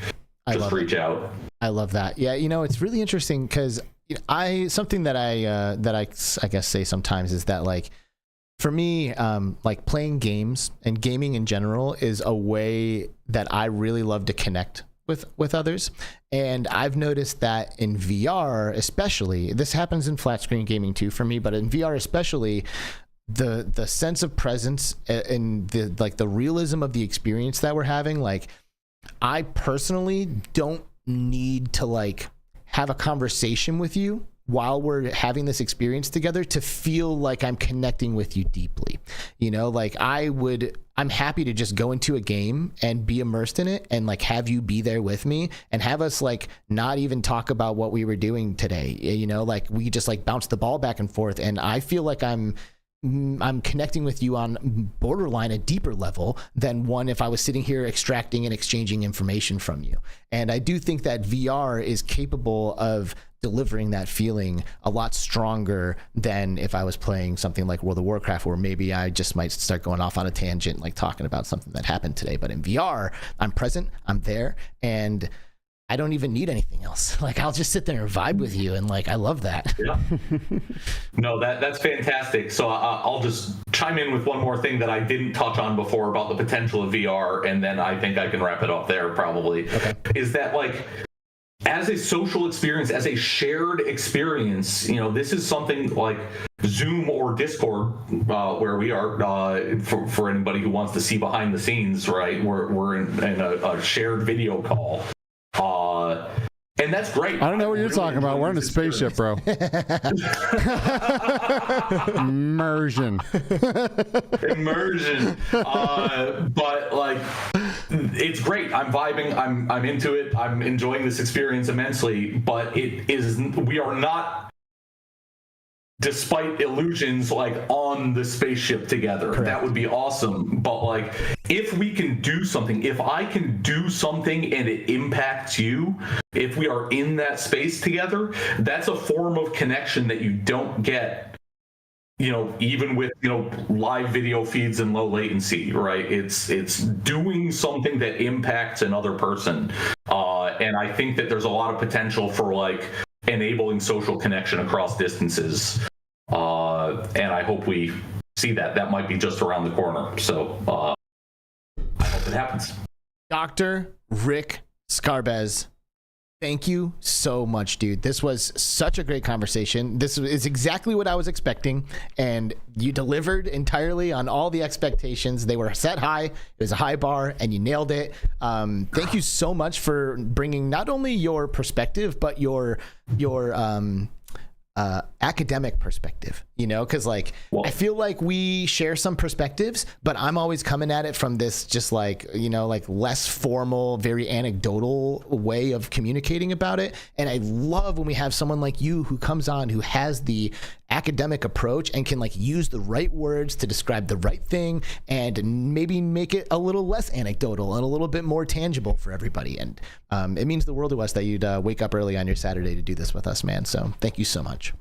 Just reach out. I love that. Yeah, it's really interesting because something that I guess say sometimes is that, like, for me, like, playing games and gaming in general is a way that I really love to connect with others. And I've noticed that in VR especially, this happens in flat screen gaming too for me, but in VR especially, the sense of presence and the realism of the experience that we're having, like, I personally don't need to, like, have a conversation with you while we're having this experience together to feel like I'm connecting with you deeply. You know, like, I'm happy to just go into a game and be immersed in it and, like, have you be there with me and have us, like, not even talk about what we were doing today. You know, like, we just, like, bounce the ball back and forth, and I feel like I'm connecting with you on borderline a deeper level than one if I was sitting here extracting and exchanging information from you. And I do think that VR is capable of delivering that feeling a lot stronger than if I was playing something like World of Warcraft, where maybe I just might start going off on a tangent, like talking about something that happened today. But in VR, I'm present, I'm there, and I don't even need anything else. Like, I'll just sit there and vibe with you, and, like, I love that. Yeah. No, that's fantastic. So I'll just chime in with one more thing that I didn't touch on before about the potential of VR, and then I think I can wrap it up there probably. Okay. Is that, like, as a social experience, as a shared experience, you know, this is something like Zoom or Discord, where we are, for anybody who wants to see behind the scenes, right? We're in a shared video call. And that's great. I don't know what you're talking about. We're in a spaceship, bro. Immersion. But, like, it's great. I'm vibing. I'm into it. I'm enjoying this experience immensely. But we are not, despite illusions, like, on the spaceship together. Correct. That would be awesome. But, like, if we can do something, if I can do something and it impacts you, if we are in that space together, that's a form of connection that you don't get, you know, even with, you know, live video feeds and low latency, right? It's doing something that impacts another person. And I think that there's a lot of potential for, like, enabling social connection across distances. And I hope we see that. That might be just around the corner. So I hope it happens. Dr. Rick Skarbez, thank you so much, dude. This was such a great conversation. This is exactly what I was expecting, and you delivered entirely on all the expectations. They were set high. It was a high bar, and you nailed it. Thank you so much for bringing not only your perspective, but your academic perspective, you know, because, like, I feel like we share some perspectives, but I'm always coming at it from this just, like, you know, like, less formal, very anecdotal way of communicating about it. And I love when we have someone like you who comes on who has the academic approach and can, like, use the right words to describe the right thing and maybe make it a little less anecdotal and a little bit more tangible for everybody. And it means the world to us that you'd wake up early on your Saturday to do this with us, man. So thank you so much.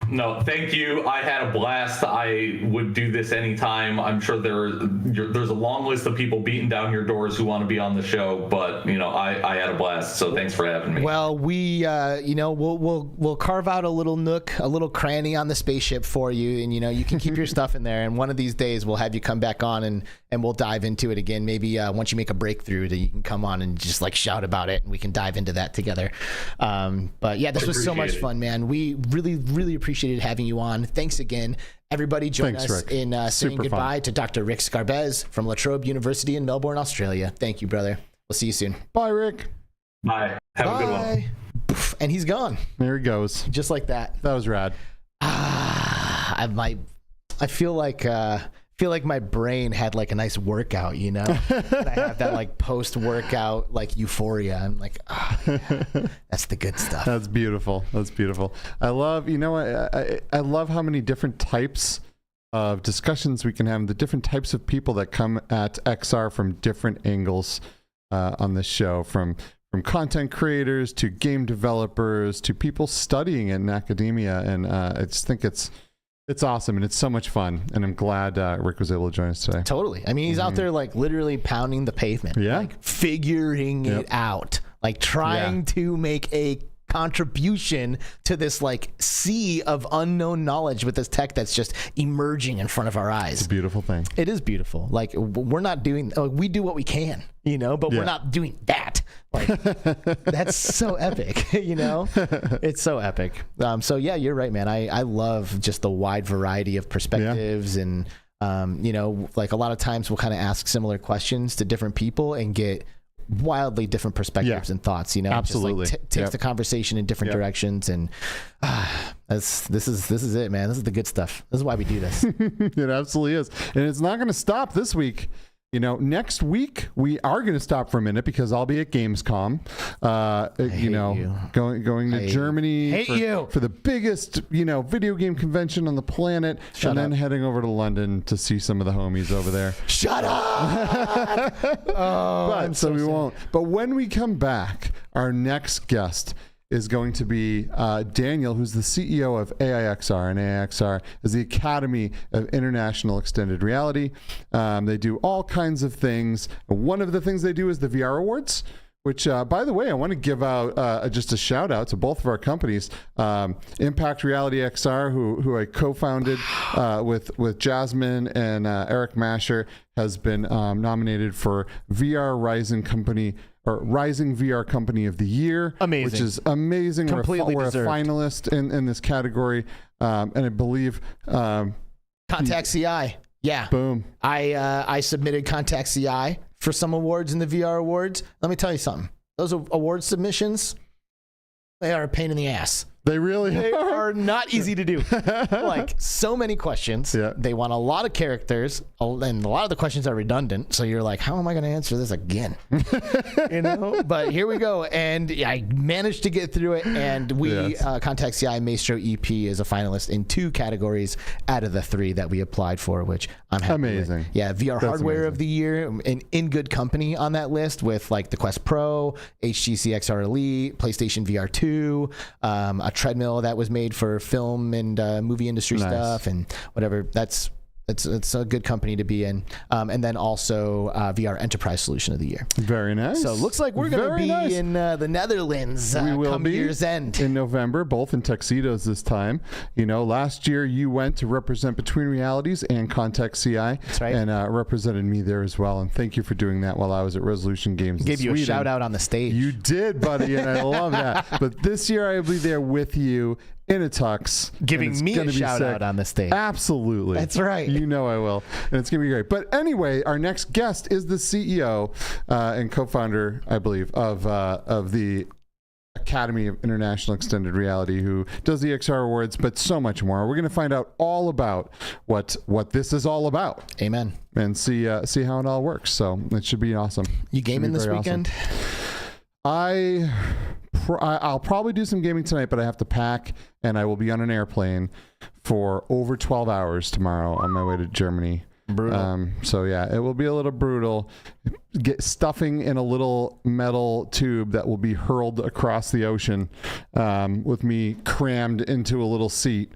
No, thank you. I had a blast. I would do this anytime. I'm sure there's a long list of people beating down your doors who want to be on the show, but, you know, I had a blast. So thanks for having me. Well, we, you know, we'll carve out a little nook, a little cranny on the spaceship for you, and, you know, you can keep your stuff in there. And one of these days we'll have you come back on and we'll dive into it again. Maybe once you make a breakthrough, that you can come on and just, like, shout about it, and we can dive into that together. But yeah, this was so much fun, man. We really, really appreciated having you on. Thanks again. Everybody join us Rick. In saying goodbye to Dr. Rick Skarbez from Trobe University in Melbourne, Australia. Thank you, brother. We'll see you soon. Bye, Rick. Bye. Have a good one. And he's gone. There he goes. Just like that. That was rad. I feel like my brain had, like, a nice workout, you know? And I have that, like, post-workout, like, euphoria. I'm like, yeah, that's the good stuff. That's beautiful. That's beautiful. I love, you know, I love how many different types of discussions we can have, the different types of people that come at XR from different angles on this show, from content creators to game developers to people studying in academia. And I just think it's awesome, and it's so much fun, and I'm glad Rick was able to join us today. Totally. I mean, he's out there, like, literally pounding the pavement, yeah, like, figuring it out, like, trying to make a contribution to this like sea of unknown knowledge with this tech that's just emerging in front of our eyes. It's a beautiful thing. It is beautiful. Like we're not doing, we do what we can, you know, but we're not doing that. Like that's so epic, you know. It's so epic. So yeah, you're right, man. I love just the wide variety of perspectives and you know, like a lot of times we'll kind of ask similar questions to different people and get wildly different perspectives and thoughts, you know. Absolutely. Just like takes the conversation in different directions, and this is it, man. This is the good stuff. This is why we do this. It absolutely is, and it's not going to stop this week. You know, next week we are going to stop for a minute because I'll be at Gamescom. Going to Germany for the biggest, you know, video game convention on the planet, then heading over to London to see some of the homies over there. Shut up! But we won't. But when we come back, our next guest is going to be Daniel, who's the CEO of AIXR, and AIXR is the Academy of International Extended Reality. They do all kinds of things. One of the things they do is the VR Awards, which, by the way, I want to give out just a shout out to both of our companies. Impact Reality XR, who I co-founded with Jasmine and Eric Masher, has been nominated for Rising VR Company of the Year. Amazing. Which is amazing. Completely we're deserved. A finalist in this category. And I believe... Contact CI. Yeah. Boom. I submitted Contact CI for some awards in the VR Awards. Let me tell you something. Those award submissions, they are a pain in the ass. They really are not easy to do. Like, so many questions. Yeah. They want a lot of characters, and a lot of the questions are redundant. So you're like, how am I going to answer this again? You know? But here we go. And I managed to get through it. And we, Contact CI Maestro EP is a finalist in 2 categories out of the 3 that we applied for, which I'm happy with. Yeah, VR Hardware of the Year, and in good company on that list with like the Quest Pro, HTC XR Elite, PlayStation VR 2, a treadmill that was made for film and movie industry stuff and whatever. It's a good company to be in. And then also VR Enterprise Solution of the Year. Very nice. So it looks like we're going to be in the Netherlands we will come be year's end. In November, both in tuxedos this time. You know, last year you went to represent Between Realities and Contact CI. That's right. And represented me there as well. And thank you for doing that while I was at Resolution Games. Gave you a shout out on the stage. You did, buddy, and I love that. But this year I will be there with you in a tux, giving me a shout out on the stage. Absolutely. That's right. You know I will. And it's going to be great. But anyway, our next guest is the CEO and co-founder, I believe, of the Academy of International Extended Reality, who does the XR Awards, but so much more. We're going to find out all about what this is all about. Amen. And see how it all works. So it should be awesome. You gaming this weekend? Awesome. I'll probably do some gaming tonight, but I have to pack, and I will be on an airplane for over 12 hours tomorrow on my way to Germany. Brutal. So yeah, it will be a little brutal. Stuffing in a little metal tube that will be hurled across the ocean with me crammed into a little seat.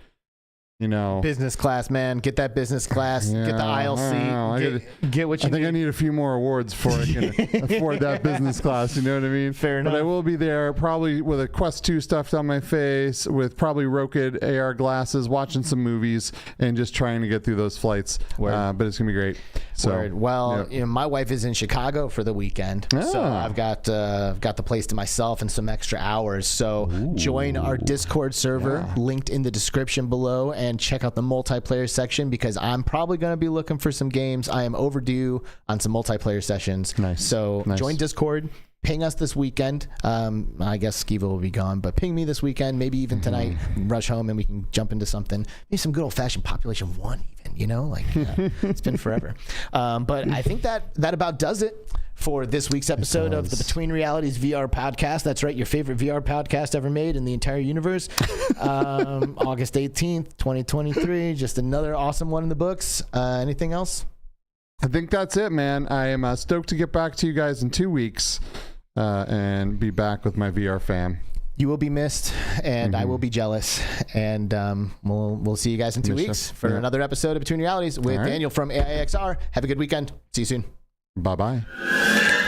You know, business class, man. Get that business class. Get the aisle seat. Get what you need. I think I need a few more awards before I can afford that business class. You know what I mean? Fair enough. But I will be there probably with a Quest 2 stuffed on my face, with probably Rokid AR glasses, watching some movies, and just trying to get through those flights. But it's gonna be great. So, well, you know, my wife is in Chicago for the weekend, so I've got the place to myself and some extra hours. So join our Discord server, linked in the description below, and check out the multiplayer section, because I'm probably going to be looking for some games. I am overdue on some multiplayer sessions. Nice. So join Discord. Ping us this weekend. I guess Skiva will be gone, but ping me this weekend, maybe even tonight. Rush home and we can jump into something. Maybe some good old-fashioned Population 1 even, you know? Like, it's been forever. But I think that about does it for this week's episode of the Between Realities VR podcast. That's right, your favorite VR podcast ever made in the entire universe. August 18th, 2023. Just another awesome one in the books. Anything else? I think that's it, man. I am stoked to get back to you guys in 2 weeks and be back with my VR fam. You will be missed, and I will be jealous. And we'll see you guys in 2 weeks for another episode of Between Realities with Daniel from AIXR. Have a good weekend. See you soon. Bye-bye.